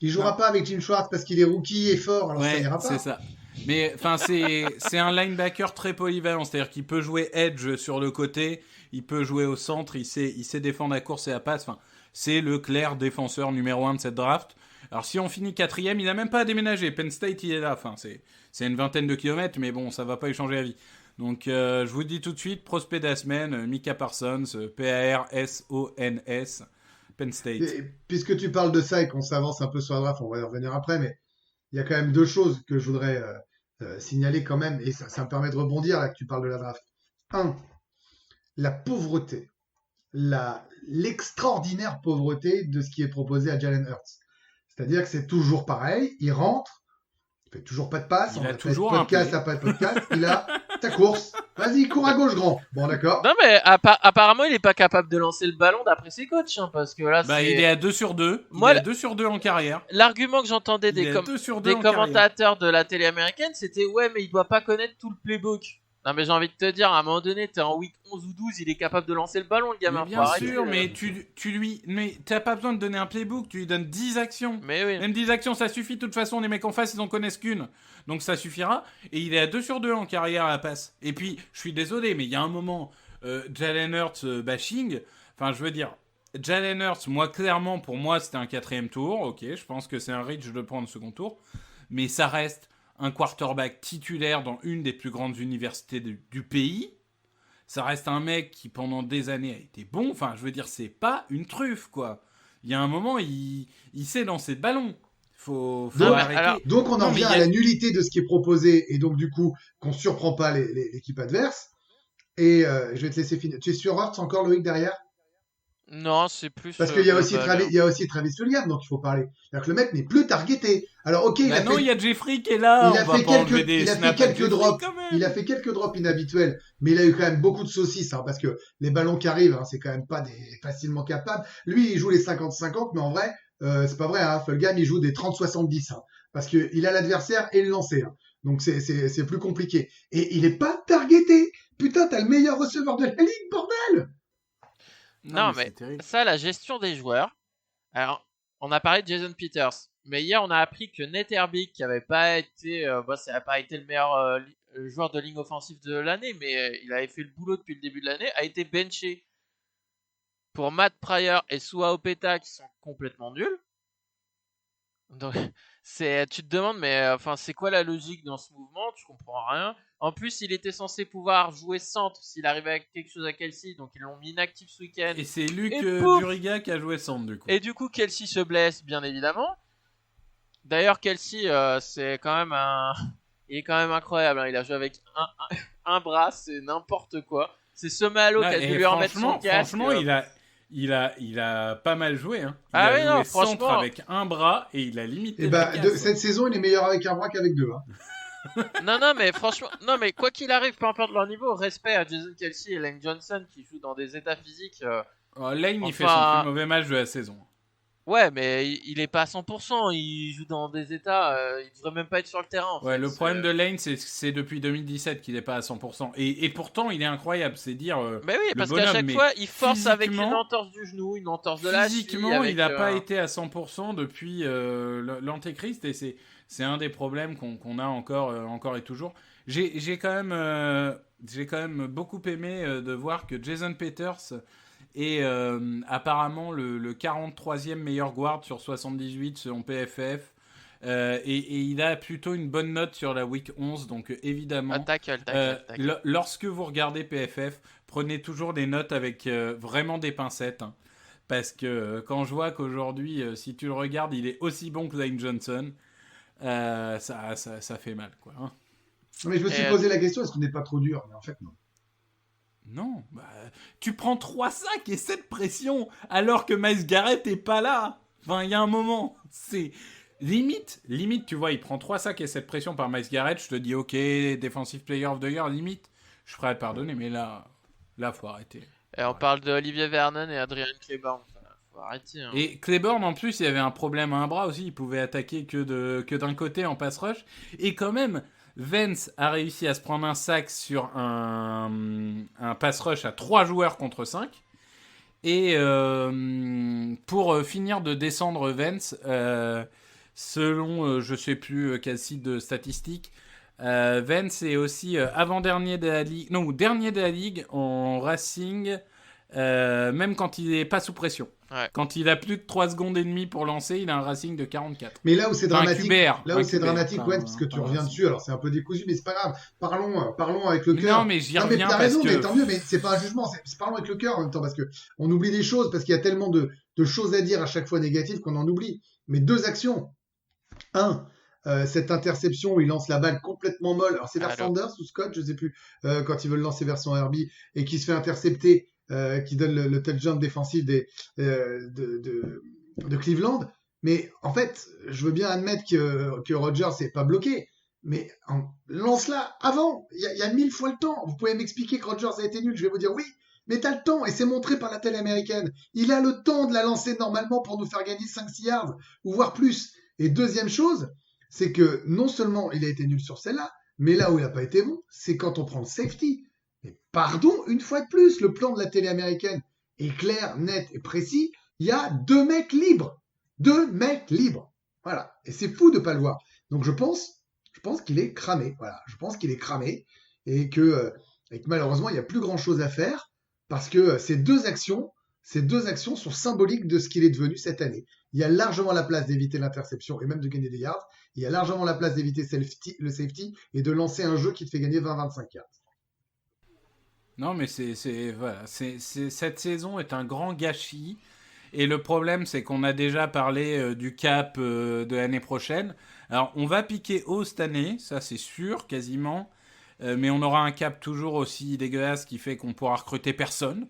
il jouera pas avec Jim Schwartz parce qu'il est rookie et fort, alors ça Ouais, ira pas. c'est ça. Mais enfin, c'est un linebacker très polyvalent, c'est-à-dire qu'il peut jouer edge sur le côté, il peut jouer au centre, il sait défendre la course et la passe. Enfin, c'est le clair défenseur numéro 1 de cette draft. Alors si on finit 4ème, il n'a même pas à déménager. Penn State, il est là. Enfin, c'est une vingtaine de kilomètres, mais bon, ça va pas lui changer la vie. Donc, je vous dis tout de suite, prospect de la semaine, Micah Parsons, Parsons, Penn State. Et puisque tu parles de ça et qu'on s'avance un peu sur la draft, on va y revenir après, mais il y a quand même deux choses que je voudrais signaler quand même, et ça me permet de rebondir là que tu parles de la draft. Un, la pauvreté, l'extraordinaire pauvreté de ce qui est proposé à Jalen Hurts. C'est-à-dire que c'est toujours pareil, il rentre, il fait toujours pas de passe, Il on a va pas toujours de un podcast play. après podcast, il a ta course, vas-y, cours à gauche grand. Bon d'accord. Non, mais apparemment, il est pas capable de lancer le ballon d'après ses coachs, hein, parce que là, Bah, c'est. il est à 2 sur 2. Moi, il est à 2 sur 2 en carrière. L'argument que j'entendais Il est à 2 sur 2 des en carrière. commentateurs de la télé américaine, c'était ouais, mais il doit pas connaître tout le playbook. Non, mais j'ai envie de te dire, à un moment donné, t'es en week 11 ou 12, il est capable de lancer le ballon, le gamin. Mais faut bien arrêter, sûr, mais mais t'as pas besoin de donner un playbook, tu lui donnes 10 actions. Mais oui. Même 10 actions, ça suffit. De toute façon, les mecs en face, ils en connaissent qu'une. Donc ça suffira. Et il est à 2 sur 2 en carrière à la passe. Et puis, je suis désolé, mais il y a un moment, Jalen Hurts bashing. Enfin, je veux dire, Jalen Hurts, moi, clairement, pour moi, c'était un 4ème tour. Ok, je pense que c'est un reach de prendre le second tour. Mais ça reste un quarterback titulaire dans une des plus grandes universités du pays. Ça reste un mec qui, pendant des années, a été bon. Enfin, je veux dire, c'est pas une truffe, quoi. Il y a un moment, il sait lancer le ballon. Faut Non, mais arrêter. alors- Donc on en Non, mais revient il y a- à la nullité de ce qui est proposé et donc du coup qu'on surprend pas l'équipe adverse. Et je vais te laisser finir. Tu es sur Hurts encore Loïc derrière? Non, c'est plus. Parce qu'il y a aussi global. il y a aussi Travis Fulgham donc il faut parler. C'est-à-dire que le mec n'est plus targeté. Alors ok, il a Maintenant, fait, il y a Jeffrey qui est là. il a on va fait pas enlever des il a fait snaps à quelques Jeffrey, drops. quand même. Il a fait quelques drops inhabituels, mais il a eu quand même beaucoup de saucisses, hein, parce que les ballons qui arrivent, hein, c'est quand même pas des facilement capables. Lui, il joue les 50-50, mais en vrai, c'est pas vrai. Hein, Fulgham, il joue des 30-70, hein, parce que il a l'adversaire et le lancer. Hein. Donc c'est plus compliqué. Et il est pas targeté. Putain, t'as le meilleur receveur de la ligue, bordel. Non, mais c'est terrible. ça, la gestion des joueurs. Alors, on a parlé de Jason Peters, mais hier, on a appris que Nate Herbig, qui avait pas été, ça n'a pas été le meilleur joueur de ligne offensive de l'année, mais il avait fait le boulot depuis le début de l'année, a été benché pour Matt Pryor et Sua Opeta, qui sont complètement nuls. Donc, tu te demandes, mais enfin, c'est quoi la logique dans ce mouvement? Tu comprends rien. En plus, il était censé pouvoir jouer centre s'il arrivait à quelque chose à Kelsey, donc ils l'ont mis inactif ce week-end. Et c'est Luc Et pouf Duriga qui a joué centre, du coup. Et du coup, Kelsey se blesse, bien évidemment. D'ailleurs, Kelsey, c'est quand même il est quand même incroyable. Hein. Il a joué avec un bras, c'est n'importe quoi. C'est Somalo qui a dû lui remettre son casque. Franchement, il a pas mal joué. Hein. Il Ah a oui, joué non, centre franchement. avec un bras et il a limité. Et le bah, casse. cette saison, il est meilleur avec un bras qu'avec deux. Hein. Non, mais franchement, non, mais quoi qu'il arrive, peu importe leur niveau, respect à Jason Kelsey et Lane Johnson qui jouent dans des états physiques. Oh, Lane, il fait Enfin- son plus mauvais match de la saison. Ouais, mais il est pas à 100%. Il joue dans des états. Il devrait même pas être sur le terrain. En Ouais, fait. le problème de Lane, c'est depuis 2017 qu'il n'est pas à 100%. Et pourtant, il est incroyable. C'est dire. Mais oui, le parce qu'à bonhomme, chaque mais fois, il force avec une physiquement- entorse du genou, une entorse de la cheville. Physiquement, avec, il n'a pas été à 100% depuis l'Antéchrist. Et c'est un des problèmes qu'on a encore et toujours. J'ai quand même beaucoup aimé de voir que Jason Peters est apparemment le 43e meilleur guard sur 78 selon PFF. Et il a plutôt une bonne note sur la week 11, donc évidemment, tackle. lorsque vous regardez PFF, prenez toujours des notes avec vraiment des pincettes. Hein, parce que quand je vois qu'aujourd'hui, si tu le regardes, il est aussi bon que Lane Johnson, ça fait mal, quoi. Hein. Mais je me suis Et, posé la question, est-ce qu'on n'est pas trop dur? Mais en fait, non. Non, tu prends 3 sacs et 7 pressions alors que Myles Garrett est pas là. Enfin, il y a un moment, c'est limite, tu vois, il prend 3 sacs et 7 pressions par Myles Garrett, je te dis ok, Defensive Player of the Year, limite, je ferais à te pardonner, mais là, faut arrêter. Et on parle de Olivier Vernon et Adrian Claiborne. Faut arrêter. Hein. Et Claiborne, en plus, il avait un problème à un bras aussi, il pouvait attaquer que d'un côté en pass rush, et quand même, Vance a réussi à se prendre un sac sur un pass rush à 3 joueurs contre 5. Et pour finir de descendre Vance, selon je sais plus quel site de statistiques, Vance est aussi avant-dernier de la ligue, non, ou dernier de la ligue en racing, même quand il n'est pas sous pression. Ouais. Quand il a plus de 3 secondes et demie pour lancer, il a un racing de 44. Mais là où c'est dramatique, QBR, ouais, parce que tu reviens dessus, alors c'est un peu décousu, mais c'est pas grave. Parlons avec le cœur. Non, mais j'y Non, mais reviens t'as parce raison, que... mais tant mieux, mais c'est pas un jugement, parlons avec le cœur en même temps, parce que on oublie des choses, parce qu'il y a tellement de choses à dire à chaque fois négatives qu'on en oublie. Mais 2 actions. Cette interception où il lance la balle complètement molle. Alors c'est vers Sanders ou Scott, je sais plus, quand ils veulent lancer vers son RB et qui se fait intercepter, qui donne le touchdown défensif de Cleveland. Mais en fait, je veux bien admettre que Rodgers n'est pas bloqué, mais lance-la avant. Il y a 1000 fois le temps. Vous pouvez m'expliquer que Rodgers a été nul, je vais vous dire oui. Mais t'as le temps, et c'est montré par la télé américaine. Il a le temps de la lancer normalement pour nous faire gagner 5-6 yards, ou voire plus. Et deuxième chose, c'est que non seulement il a été nul sur celle-là, mais là où il n'a pas été bon, c'est quand on prend le safety. Mais pardon, une fois de plus, le plan de la télé américaine est clair, net et précis. Il y a 2 mecs libres. 2 mecs libres. Voilà. Et c'est fou de ne pas le voir. Donc je pense qu'il est cramé. Voilà. Je pense qu'il est cramé et que malheureusement, il n'y a plus grand-chose à faire parce que ces deux actions sont symboliques de ce qu'il est devenu cette année. Il y a largement la place d'éviter l'interception et même de gagner des yards. Il y a largement la place d'éviter le safety et de lancer un jeu qui te fait gagner 20-25 yards. Non, mais voilà, cette saison est un grand gâchis. Et le problème, c'est qu'on a déjà parlé du cap de l'année prochaine. Alors, on va piquer haut cette année, ça c'est sûr, quasiment. Mais on aura un cap toujours aussi dégueulasse qui fait qu'on pourra recruter personne.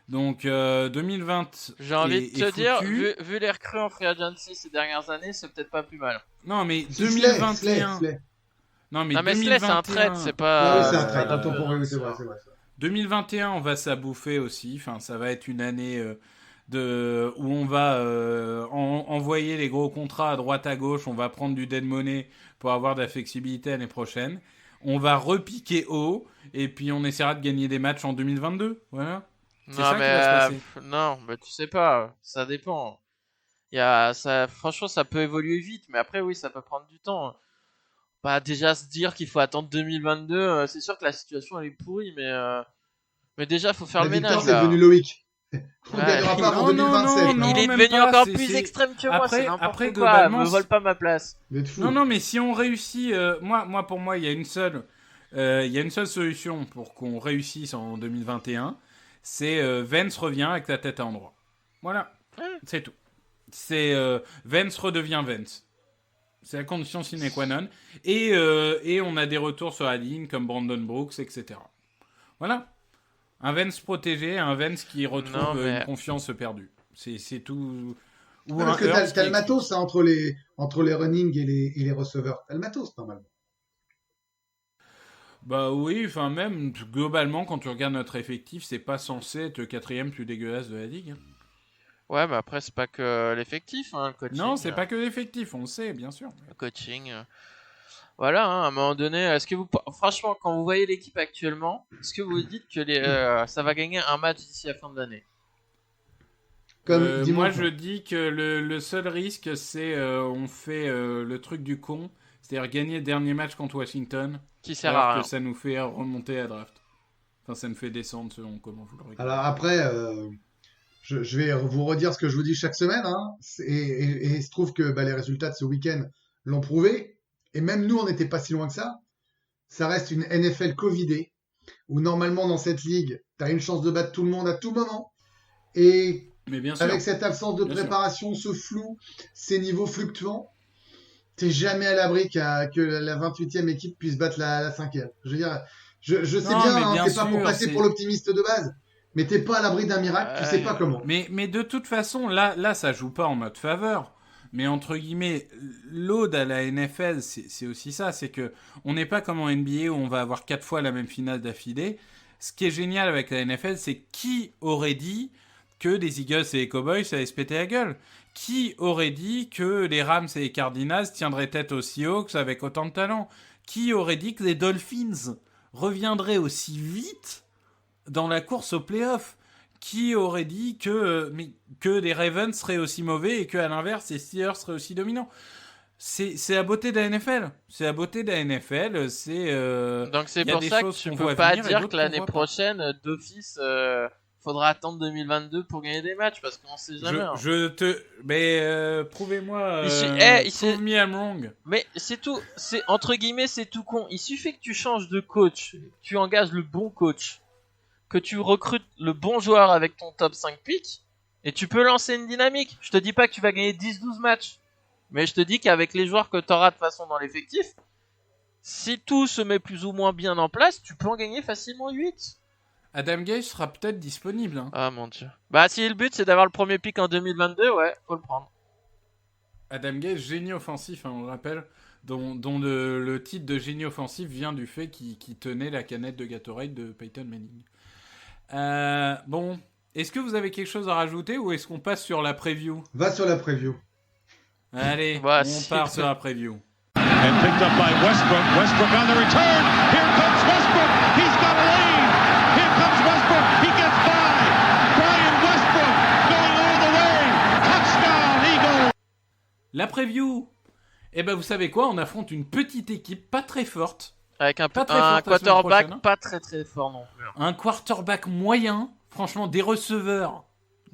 Donc 2020. J'ai envie de te dire, vu les recrues en free agency ces dernières années, c'est peut-être pas plus mal. Non, mais 2021. Non, mais 2021... c'est un trade, c'est pas. Oui, c'est un trade. C'est vrai. 2021, on va s'abouffer aussi. Enfin, ça va être une année où on va envoyer les gros contrats à droite à gauche. On va prendre du dead money pour avoir de la flexibilité l'année prochaine. On va repiquer haut et puis on essaiera de gagner des matchs en 2022. Voilà. C'est ça qui va se passer. Non, mais tu sais pas, ça dépend. Franchement, ça peut évoluer vite, mais après, oui, ça peut prendre du temps. Pas déjà se dire qu'il faut attendre 2022. C'est sûr que la situation elle est pourrie, mais déjà, faut faire le ménage. La victoire, c'est devenu Loïc. On ne gagnera pas en 2027. Il est devenu encore plus extrême que moi. C'est n'importe quoi. Globalement, me vole pas ma place. Non, mais si on réussit, pour moi, il y a une seule solution pour qu'on réussisse en 2021. C'est Vance revient avec la tête à endroit. Voilà, c'est tout. C'est Vance redevient Vance. C'est la condition sine qua non. Et on a des retours sur la ligne comme Brandon Brooks, etc. Voilà. Un Vance protégé, un Vance qui retrouve une confiance perdue. C'est tout. Parce que t'as le matos entre les running et les receveurs. T'as le matos normalement. Bah oui, enfin même globalement quand tu regardes notre effectif, c'est pas censé être le 4e plus dégueulasse de la ligue. Ouais, mais après c'est pas que l'effectif, le coaching. Non, c'est pas que l'effectif, on le sait, bien sûr. Le coaching. Voilà, à un moment donné, est-ce que franchement, quand vous voyez l'équipe actuellement, est-ce que vous dites que ça va gagner un match d'ici la fin de l'année? Moi, je dis que le seul risque, c'est on fait le truc du con, c'est-à-dire gagner le dernier match contre Washington, qui sert à rien. Que ça nous fait remonter à draft. Enfin, ça me fait descendre selon comment vous le regardez. Alors après, je vais vous redire ce que je vous dis chaque semaine, et il se trouve que les résultats de ce week-end l'ont prouvé, et même nous, on n'était pas si loin que ça. Ça reste une NFL Covidée, où normalement, dans cette ligue, tu as une chance de battre tout le monde à tout moment, et mais bien sûr, avec cette absence de préparation, ce flou, ces niveaux fluctuants, t'es jamais à l'abri que la 28e équipe puisse battre la 5e. Je veux dire, Je sais Non, bien, mais hein, bien c'est pas pour sûr, passer c'est- pour l'optimiste de base. Mais t'es pas à l'abri d'un miracle, tu sais pas comment. Mais de toute façon, là, ça joue pas en mode faveur. Mais entre guillemets, l'ode à la NFL, c'est aussi ça. C'est que on n'est pas comme en NBA où on va avoir 4 fois la même finale d'affilée. Ce qui est génial avec la NFL, c'est qui aurait dit que les Eagles et les Cowboys allaient se péter la gueule? Qui aurait dit que les Rams et les Cardinals tiendraient tête aux Seahawks avec autant de talent? Qui aurait dit que les Dolphins reviendraient aussi vite dans la course aux playoffs? Qui aurait dit que les Ravens seraient aussi mauvais et qu'à l'inverse, les Steelers seraient aussi dominants? C'est la beauté de la NFL. C'est la beauté de la NFL. Donc c'est il y a pour des ça que choses tu qu'on peux voit pas venir et dire d'autres que l'année qu'on voit pas. prochaine, d'office, faudra attendre 2022 pour gagner des matchs parce qu'on sait jamais. hein. Prouvez-moi. Prove me I'm wrong. Mais c'est tout, c'est entre guillemets, c'est tout con. Il suffit que tu changes de coach, tu engages le bon coach, que tu recrutes le bon joueur avec ton top 5 pick, et tu peux lancer une dynamique. Je te dis pas que tu vas gagner 10-12 matchs, mais je te dis qu'avec les joueurs que tu auras de façon dans l'effectif, si tout se met plus ou moins bien en place, tu peux en gagner facilement 8. Adam Gase sera peut-être disponible. Hein. Ah mon dieu. Bah si le but c'est d'avoir le premier pick en 2022, ouais, faut le prendre. Adam Gase, génie offensif, hein, on le rappelle, dont le titre de génie offensif vient du fait qu'il tenait la canette de Gatorade de Peyton Manning. Bon, est-ce que vous avez quelque chose à rajouter ou est-ce qu'on passe sur la preview? Va sur la preview. Allez, Bah, on si. part sur la preview. And picked up by Westbrook. Westbrook on the return. Here comes Westbrook. He's got a lead. Here comes Westbrook. He gets by. Brian Westbrook going all the way. Touchdown, Eagles. La preview. Eh ben, vous savez quoi? On affronte une petite équipe pas très forte. Avec un Pas très fort la semaine quarterback prochaine, hein. pas très très fort non plus. Un quarterback moyen. Franchement, des receveurs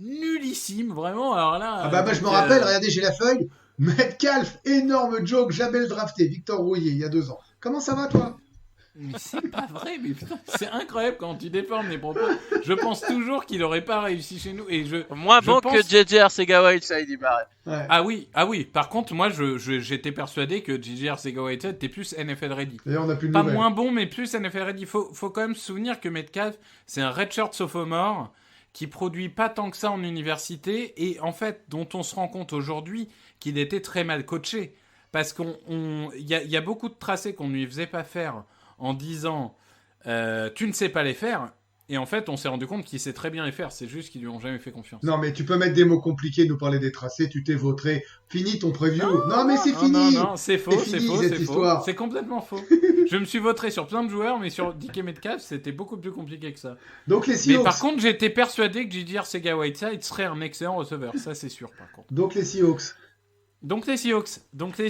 nullissimes. Vraiment, alors là... Ah bah, je me rappelle, regardez, j'ai la feuille. Metcalf, énorme joke, jamais le drafté. Victor Rouillet, il y a 2 ans. Comment ça va, toi? Mais c'est pas vrai, mais putain, c'est incroyable quand tu déformes les propos. Je pense toujours qu'il aurait pas réussi chez nous. Et Moins je bon pense- que JJ Arcega-Whiteside, il paraît. Ouais. Ah oui. Par contre, moi, j'étais persuadé que JJ Arcega-Whiteside était plus NFL ready. D'ailleurs, on n'a plus de Pas nouvelles. moins bon, mais plus NFL ready. Faut quand même se souvenir que Metcalf, c'est un redshirt sophomore qui produit pas tant que ça en université et en fait, dont on se rend compte aujourd'hui qu'il était très mal coaché. Parce qu'il y a beaucoup de tracés qu'on ne lui faisait pas faire en disant tu ne sais pas les faire. Et en fait, on s'est rendu compte qu'il sait très bien les faire. C'est juste qu'ils lui ont jamais fait confiance. Non, mais tu peux mettre des mots compliqués, nous parler des tracés, tu t'es vautré. Fini ton preview. Non, mais c'est fini. Non, c'est faux, C'est fini, cette histoire. C'est complètement faux. Je me suis vautré sur plein de joueurs, mais sur DK Metcalf, c'était beaucoup plus compliqué que ça. Donc les Mais Seahawks. par contre, j'étais persuadé que JJ Arcega-Whiteside serait un excellent receveur. Ça, c'est sûr, par contre. Donc les Seahawks. Donc les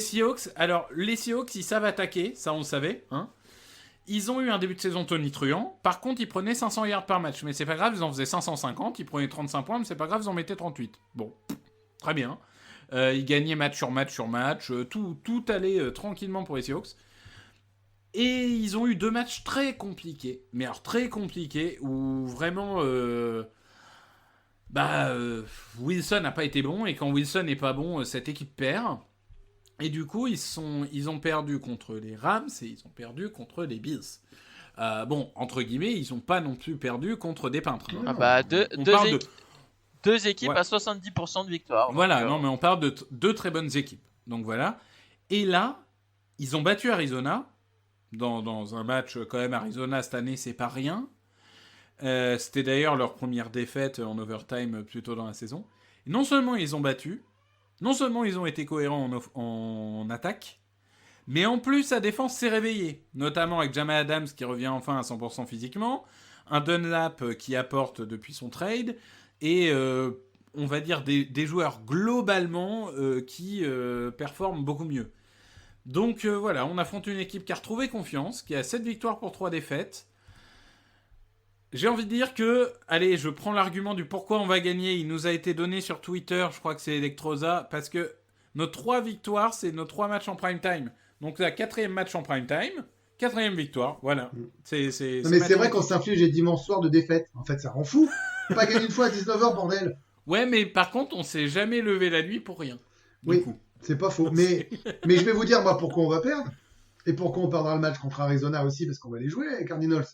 Seahawks, alors les Seahawks, ils savent attaquer, ça on le savait, hein. Ils ont eu un début de saison tonitruant. Par contre, ils prenaient 500 yards par match. Mais c'est pas grave, ils en faisaient 550. Ils prenaient 35 points, mais c'est pas grave, ils en mettaient 38. Bon, très bien. Ils gagnaient match sur match. Tout allait tranquillement pour les Seahawks. Et ils ont eu 2 matchs très compliqués. Mais alors très compliqués, où vraiment... Wilson n'a pas été bon. Et quand Wilson n'est pas bon, cette équipe perd. Et du coup, ils ont perdu contre les Rams et ils ont perdu contre les Bills. Bon, entre guillemets, ils n'ont pas non plus perdu contre des peintres. hein. Ah bah, On parle de... deux équipes Ouais. à 70% de victoire. Voilà, Donc, non, mais on parle de 2 très bonnes équipes. Donc voilà. Et là, ils ont battu Arizona. Dans un match, quand même, Arizona, cette année, c'est pas rien. C'était d'ailleurs leur première défaite en overtime plus tôt dans la saison. Et non seulement ils ont battu, non seulement ils ont été cohérents en attaque, mais en plus la défense s'est réveillée. Notamment avec Jamal Adams qui revient enfin à 100% physiquement, un Dunlap qui apporte depuis son trade, et on va dire des joueurs globalement qui performent beaucoup mieux. Donc voilà, on affronte une équipe qui a retrouvé confiance, qui a 7 victoires pour 3 défaites. J'ai envie de dire que, allez, je prends l'argument du pourquoi on va gagner. Il nous a été donné sur Twitter, je crois que c'est Electrosa, parce que nos 3 victoires, c'est nos 3 matchs en prime time. Donc la 4e match en prime time, 4e victoire, voilà. Non, mais c'est vrai qu'on s'inflige les dimanches soirs de défaite. En fait, ça rend fou. Pas gagner une fois à 19h, bordel. Ouais, mais par contre, on s'est jamais levé la nuit pour rien. Du Oui. coup. C'est pas faux. Mais je vais vous dire, moi, pourquoi on va perdre. Et pourquoi on perdra le match contre Arizona aussi? Parce qu'on va les jouer, les Cardinals.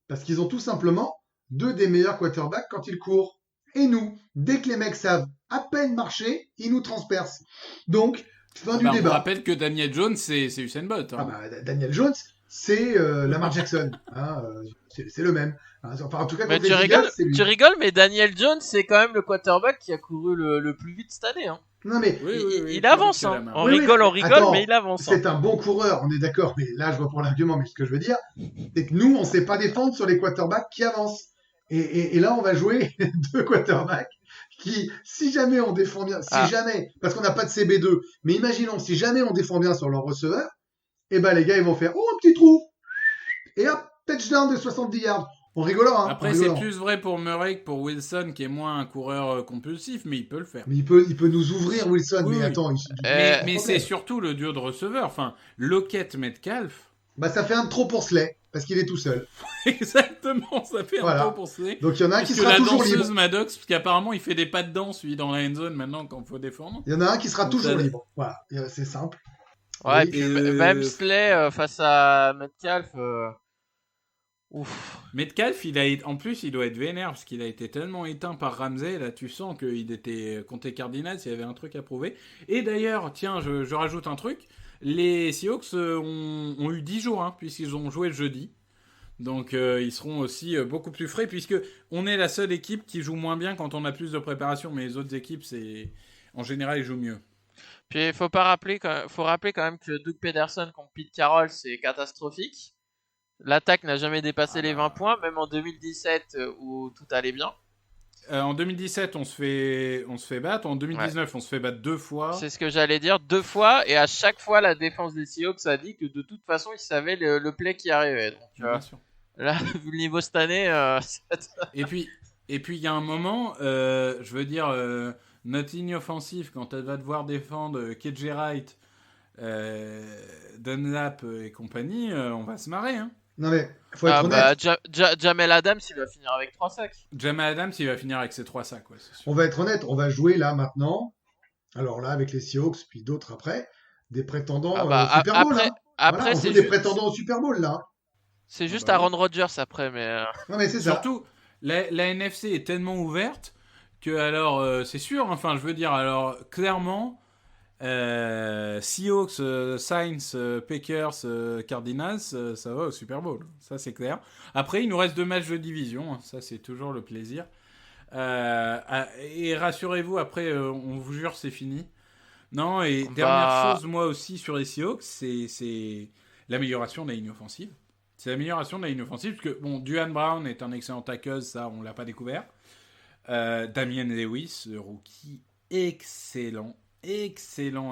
Parce qu'ils ont tout simplement 2 des meilleurs quarterbacks quand ils courent. Et nous, dès que les mecs savent à peine marcher, ils nous transpercent. Donc, fin du On débat. rappelle que Daniel Jones, c'est Usain Bolt. Ah bah, Daniel Jones, c'est Lamar Jackson. Hein, c'est le même. Hein, enfin, en tout cas, Mais contre les Eagles, c'est lui. tu rigoles, mais Daniel Jones, c'est quand même le quarterback qui a couru le plus vite cette année. Hein. Non mais Il avance. c'est la Hein. main. On Oui, rigole, oui, on rigole, attends, mais il avance. Hein. c'est un bon coureur, on est d'accord. Mais là, je vois pour l'argument. Mais ce que je veux dire, c'est que nous, on sait pas défendre sur les quarterbacks qui avancent. Et là, on va jouer 2 quarterbacks qui, si jamais on défend bien, jamais, parce qu'on n'a pas de CB2, mais imaginons, si jamais on défend bien sur leur receveur, eh ben les gars, ils vont faire, oh, un petit trou, et hop, touchdown de 70 yards. On rigolera. Hein, Après, c'est plus vrai pour Murray que pour Wilson, qui est moins un coureur compulsif, mais il peut le faire. Mais il peut nous ouvrir, Wilson, Oui, mais oui. attends. Mais c'est surtout le duo de receveurs. Enfin, Lockett-Metcalf. Bah, ça fait un de trop pour Slay, parce qu'il est tout seul. Exactement, ça fait un peu pour Slay. Donc il y en a un qui Puisque sera la toujours danseuse libre. Maddox, parce qu'apparemment il fait des pas de danse lui dans la end zone maintenant quand il faut défendre. Il y en a un qui sera Donc, toujours ça- libre. Voilà, c'est simple. Ouais, Oui. et puis Et même Slay face à Metcalf. Ouf. Metcalf, en plus, il doit être vénère parce qu'il a été tellement éteint par Ramsey. Là, tu sens qu'il était contre les Cardinals, il y avait un truc à prouver. Et d'ailleurs, tiens, je rajoute un truc. Les Seahawks ont eu 10 jours, hein, puisqu'ils ont joué le jeudi. Donc, ils seront aussi beaucoup plus frais, puisque on est la seule équipe qui joue moins bien quand on a plus de préparation. Mais les autres équipes, en général, ils jouent mieux. Puis faut rappeler quand même que Doug Peterson contre Pete Carroll, c'est catastrophique. L'attaque n'a jamais dépassé les 20 points, même en 2017 où tout allait bien. En 2017, on se fait battre. En 2019, on se fait battre 2 fois. C'est ce que j'allais dire, 2 fois, et à chaque fois, la défense des Seahawks a dit que de toute façon, ils savaient le play qui arrivait. Donc, Bien sûr. là, vu le niveau cette année, Et puis, il y a un moment, je veux dire, notre ligne offensive, quand elle va devoir défendre KJ Wright, Dunlap et compagnie, on va se marrer. Hein. Non mais, faut être honnête. Jamel Adams, il va finir avec 3 sacs. Jamal Adams, il va finir avec ses 3 sacs. Ouais, c'est sûr. On va être honnête, on va jouer là maintenant. Alors là, avec les Seahawks, puis d'autres après, des prétendants au Super Bowl. Après, Voilà, on c'est joue des prétendants au Super Bowl là. C'est juste bah Aaron Rodgers après, mais. Non mais c'est ça. Surtout, la NFC est tellement ouverte que, alors, c'est sûr, enfin, je veux dire, alors, clairement, Seahawks, Saints, Packers, Cardinals, ça va au Super Bowl. Ça, c'est clair. Après, il nous reste 2 matchs de division. Hein, ça, c'est toujours le plaisir. Et rassurez-vous, après, on vous jure, c'est fini. Non, et dernière chose, moi aussi, sur les Seahawks, c'est l'amélioration de la ligne offensive. C'est l'amélioration de la ligne offensive, parce que, bon, Duane Brown est un excellent tackle, ça, on l'a pas découvert. Damien Lewis, le rookie, excellent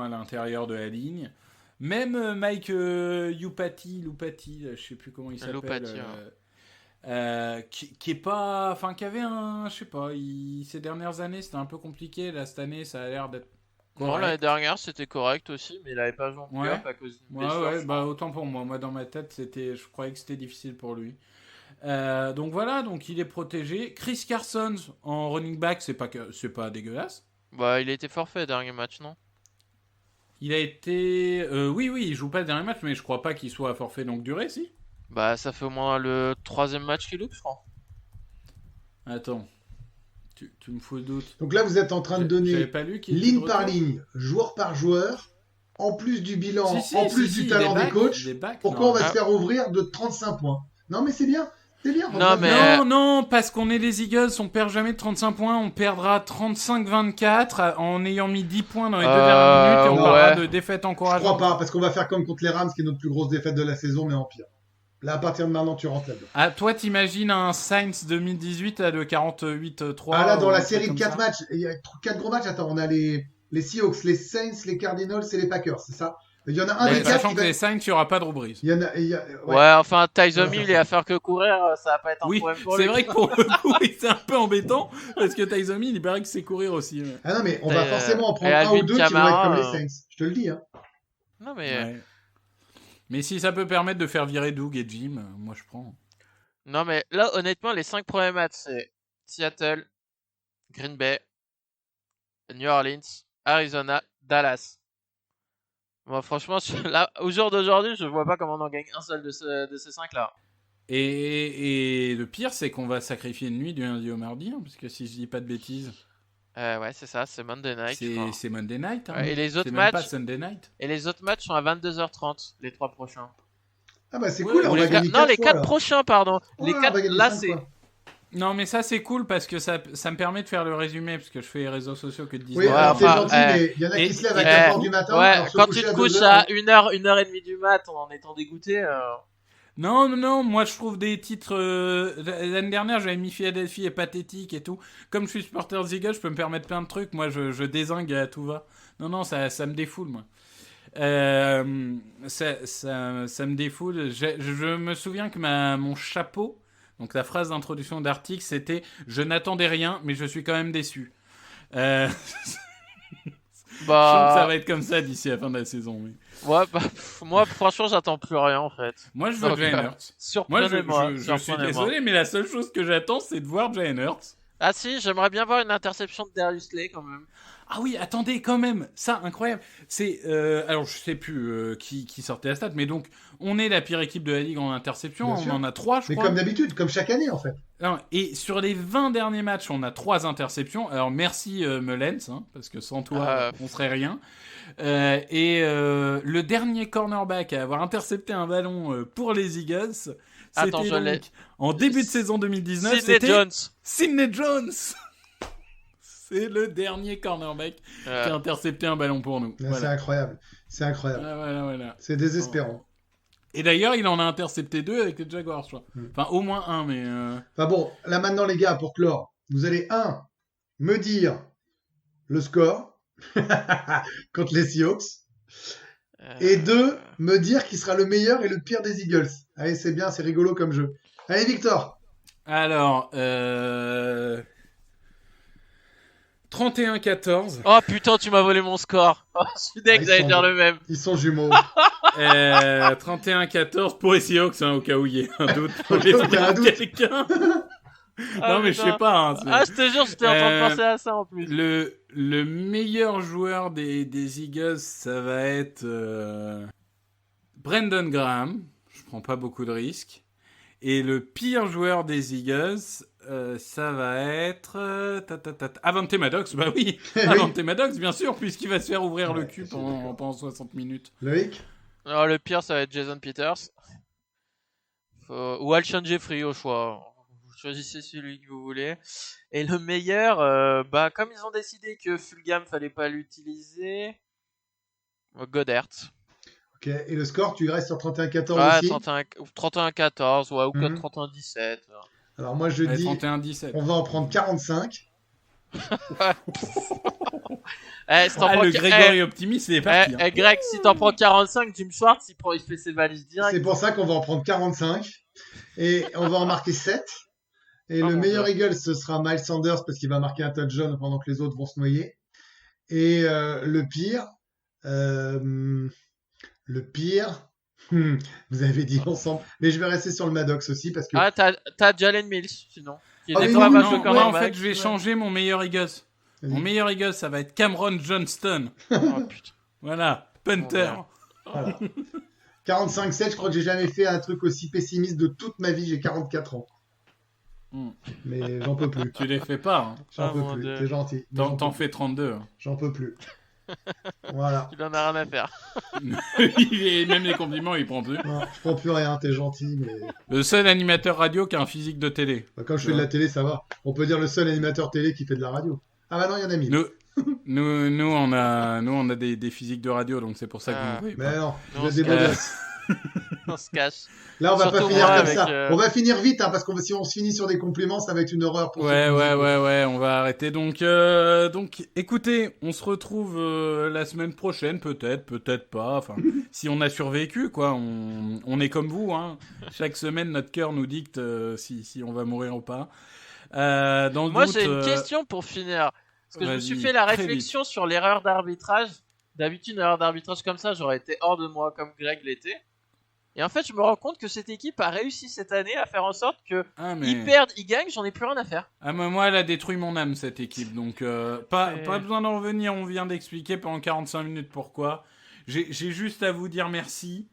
à l'intérieur de la ligne. Même Mike Loupati, je sais plus comment il s'appelle. Qui est pas, enfin, qui avait un, je sais pas, ces dernières années c'était un peu compliqué. Là, cette année, ça a l'air d'être correct. Non, l'année dernière c'était correct aussi, mais il avait pas joué en playoff à cause d'une blessure. Ouais, bah autant pour moi. Moi, dans ma tête, je croyais que c'était difficile pour lui. Donc voilà, donc il est protégé. Chris Carson en running back, c'est pas dégueulasse. Bah, il a été forfait dernier match, non? Il a été, oui, il joue pas le dernier match, mais je crois pas qu'il soit à forfait longue durée, si. Bah, ça fait au moins le 3e match qu'il loupe, je crois. Attends, tu me fous le doute. Donc là, vous êtes en train de donner pas lu qu'il était ligne de par retour. ligne, joueur par joueur, en plus du bilan, Si, en plus du talent des coachs. Pourquoi on va se faire ouvrir de 35 points? Non mais c'est bien. C'est bien. Non, mais- Non, parce qu'on est les Eagles, on perd jamais de 35 points, on perdra 35-24 en ayant mis 10 points dans les 2 dernières minutes et on parlera de défaite Je encourageante. crois pas, parce qu'on va faire comme contre les Rams, qui est notre plus grosse défaite de la saison, mais en pire. Là, à partir de maintenant, tu rentres là-dedans. Ah, toi, t'imagines un Saints 2018 de 48-3 Ah là, dans ou la un truc série de comme 4 ça. matchs, il y a 4 gros matchs. Attends, on a les Seahawks, les Saints, les Cardinals et les Packers, c'est ça? Il y en a un des 4 Sachant qui que va... les Saints, il n'y aura pas de Brees. Il y en a... Ouais, enfin, Tyson Hill, il va faire que courir, ça va pas être un Oui, problème pour lui. c'est vrai que pour le coup, oui, c'est un peu embêtant parce que Tyson Hill, il paraît que c'est courir aussi. Ouais. Ah non, mais on va forcément en prendre et un ou Alvin 2 qui vont être Kamara, comme les Saints. Je te le dis, hein. Non, mais... Ouais. Mais si ça peut permettre de faire virer Doug et Jim, moi je prends. Non, mais là, honnêtement, les 5 premiers matchs, c'est Seattle, Green Bay, New Orleans, Arizona, Dallas. Moi, franchement, là, au jour d'aujourd'hui, je vois pas comment on en gagne un seul de ces 5-là. Et le pire, c'est qu'on va sacrifier une nuit du lundi au mardi, hein, parce que si je dis pas de bêtises, Ouais, c'est ça, c'est Monday Night. je crois. c'est Monday Night. Hein. Ouais, et les autres c'est même pas matchs Sunday Night. Et les autres matchs sont à 22h30, les 3 prochains. Ah bah c'est Ouais, cool, là, ou on les va quatre- gagner Non, 4 les fois, 4 là. prochains, pardon. Ouais, Les on 4, va gagner là, 5 c'est. fois. Non, mais ça, c'est cool parce que ça me permet de faire le résumé, parce que je fais les réseaux sociaux que de 19 Oui, Ouais, alors t'es enfin, gentil, mais il y en a et- qui se lèvent à et- 4h du matin. Ouais, alors se quand tu coucher te à couches 2h, à 1h et demie du mat en étant dégoûté. Non, moi je trouve des titres. L'année dernière, j'avais mis Philadelphie et pathétique et tout. Comme je suis supporter des Eagles, je peux me permettre plein de trucs. Moi, je dézingue à tout va. Non, ça me défoule, moi. Ça me défoule. Je me souviens que mon chapeau, donc la phrase d'introduction d'article, c'était « Je n'attendais rien, mais je suis quand même déçu ». Je sens que ça va être comme ça d'ici la fin de la saison. Mais... Ouais, moi, franchement, j'attends plus rien en fait. Moi, je veux Donc, Jalen Hurts. Surprenez-moi. Je suis désolé, mais la seule chose que j'attends, c'est de voir Jalen Hurts. Ah si, j'aimerais bien voir une interception de Darius Slay quand même. Ah oui, attendez, quand même, ça, incroyable. C'est, alors je sais plus qui sortait la stat, mais donc on est la pire équipe de la ligue en interception, Bien on sûr. en a 3, je Mais crois. comme d'habitude, comme chaque année en fait. Non, et sur les 20 derniers matchs, on a 3 interceptions. Alors merci Mullens, hein, parce que sans toi, on serait rien. Le dernier cornerback à avoir intercepté un ballon pour les Eagles, Attends, c'était je l'ai. donc en début de saison 2019, Sidney c'était Jones. Sidney Jones. C'est le dernier cornerback qui a intercepté un ballon pour nous. Là, Voilà. C'est incroyable. C'est incroyable. Voilà. C'est désespérant. Et d'ailleurs, il en a intercepté 2 avec les Jaguars, je crois. Enfin, au moins un, mais... Enfin bon, là maintenant les gars, pour clore, vous allez me dire le score contre les Seahawks. Et 2, me dire qui sera le meilleur et le pire des Eagles. Allez, c'est bien, c'est rigolo comme jeu. Allez, Victor. Alors, 31-14. Oh putain, tu m'as volé mon score. Oh, je suis deg, Ils j'allais sont dire bons. le même. Ils sont jumeaux. 31-14 pour les Seahawks, hein, au cas où il y ait un doute pour les Au cas où il y a un doute. quelqu'un. Ah, Non, mais je putain. sais pas. Hein, c'est- Ah, je te jure, j'étais en train de penser à ça en plus. Le meilleur joueur des Eagles, ça va être Brandon Graham. Je prends pas beaucoup de risques. Et le pire joueur des Eagles, ça va être Avante Maddox. Bah oui, Avante Maddox, bien sûr, puisqu'il va se faire ouvrir le Ouais, cul c'est pendant 60 minutes. Loïc. Alors, le pire, ça va être Jason Peters. Ou Alshon Jeffrey au choix. Vous choisissez celui que vous voulez. Et le meilleur, comme ils ont décidé que Fulgham fallait pas l'utiliser, Goddard. Ok, et le score, tu restes sur 31-14 Ouais, aussi. 31-14, ouais, ou Mhm. 31-17. Alors moi je Ouais, dis, 31-17. on va en prendre 45. Si t'en Ah, prends le qu- Grégory Optimiste, il est parti. hein. Greg, si t'en prends 45, Jim Schwartz, il fait ses valises direct. C'est pour ça qu'on va en prendre 45. Et on va en marquer 7. Et Oh le mon meilleur Dieu. Eagle, ce sera Miles Sanders parce qu'il va marquer un touchdown pendant que les autres vont se noyer. Et le pire, vous avez dit ensemble. Mais je vais rester sur le Maddox aussi parce que Ah, t'as Jalen Mills, sinon. Qui Ah, mais était non, quand même non, un peu Non, ouais, moi, en cornerback. fait, je vais changer mon meilleur Eagles. Mon meilleur Eagles, ça va être Cameron Johnston. Oh, putain. Voilà, punter. voilà. 45-7, je crois que j'ai jamais fait un truc aussi pessimiste de toute ma vie. J'ai 44 ans. Hmm. Mais j'en peux plus. Tu les fais pas. Hein. J'en Ah, peux mon plus. Dieu. C'est gentil. Mais T'en fais 32. hein. J'en peux plus. Voilà. Il en a rien à faire. Même les compliments, il prend plus. Non, je prends plus rien, t'es gentil, mais Le seul animateur radio qui a un physique de télé. bah, comme je fais de la télé, ça va. On peut dire le seul animateur télé qui fait de la radio. Ah bah non, il y en a 1000. Nous, on a des physiques de radio, donc c'est pour ça que vous Ah. ne voyez pas. Mais non, Non, vous êtes des c'est- beaux gosses. On se cache. Là, on va Surtout pas finir moi comme avec, ça. On va finir vite, hein, parce que si on se finit sur des compliments, ça va être une horreur pour ceux Ouais, qui nous écoutent. on va arrêter. Donc, écoutez, on se retrouve la semaine prochaine, peut-être pas. Enfin, si on a survécu, quoi. On est comme vous, hein. Chaque semaine, notre cœur nous dicte si on va mourir ou pas. Dans le Moi, doute, j'ai une question pour finir. Parce que je me suis vas-y, fait la très réflexion sur l'erreur d'arbitrage. D'habitude, une erreur d'arbitrage comme ça, j'aurais été hors de moi comme Greg l'était. Et en fait, je me rends compte que cette équipe a réussi cette année à faire en sorte que Ah, mais... ils perdent, ils gagnent, j'en ai plus rien à faire. Ah, mais moi, elle a détruit mon âme, cette équipe. Donc, pas C'est- besoin d'en revenir. On vient d'expliquer pendant 45 minutes pourquoi. J'ai juste à vous dire merci.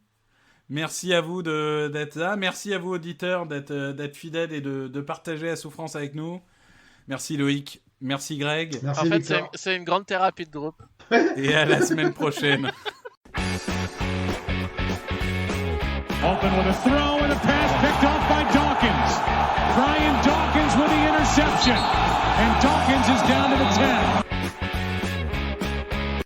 Merci à vous d'être là. Merci à vous, auditeurs, d'être fidèles et de partager la souffrance avec nous. Merci Loïc. Merci Greg. Merci En fait, Victor. c'est une grande thérapie de groupe. Et à la semaine prochaine. Open with a throw and a pass picked off by Dawkins. Brian Dawkins with the interception. And Dawkins is down to the 10.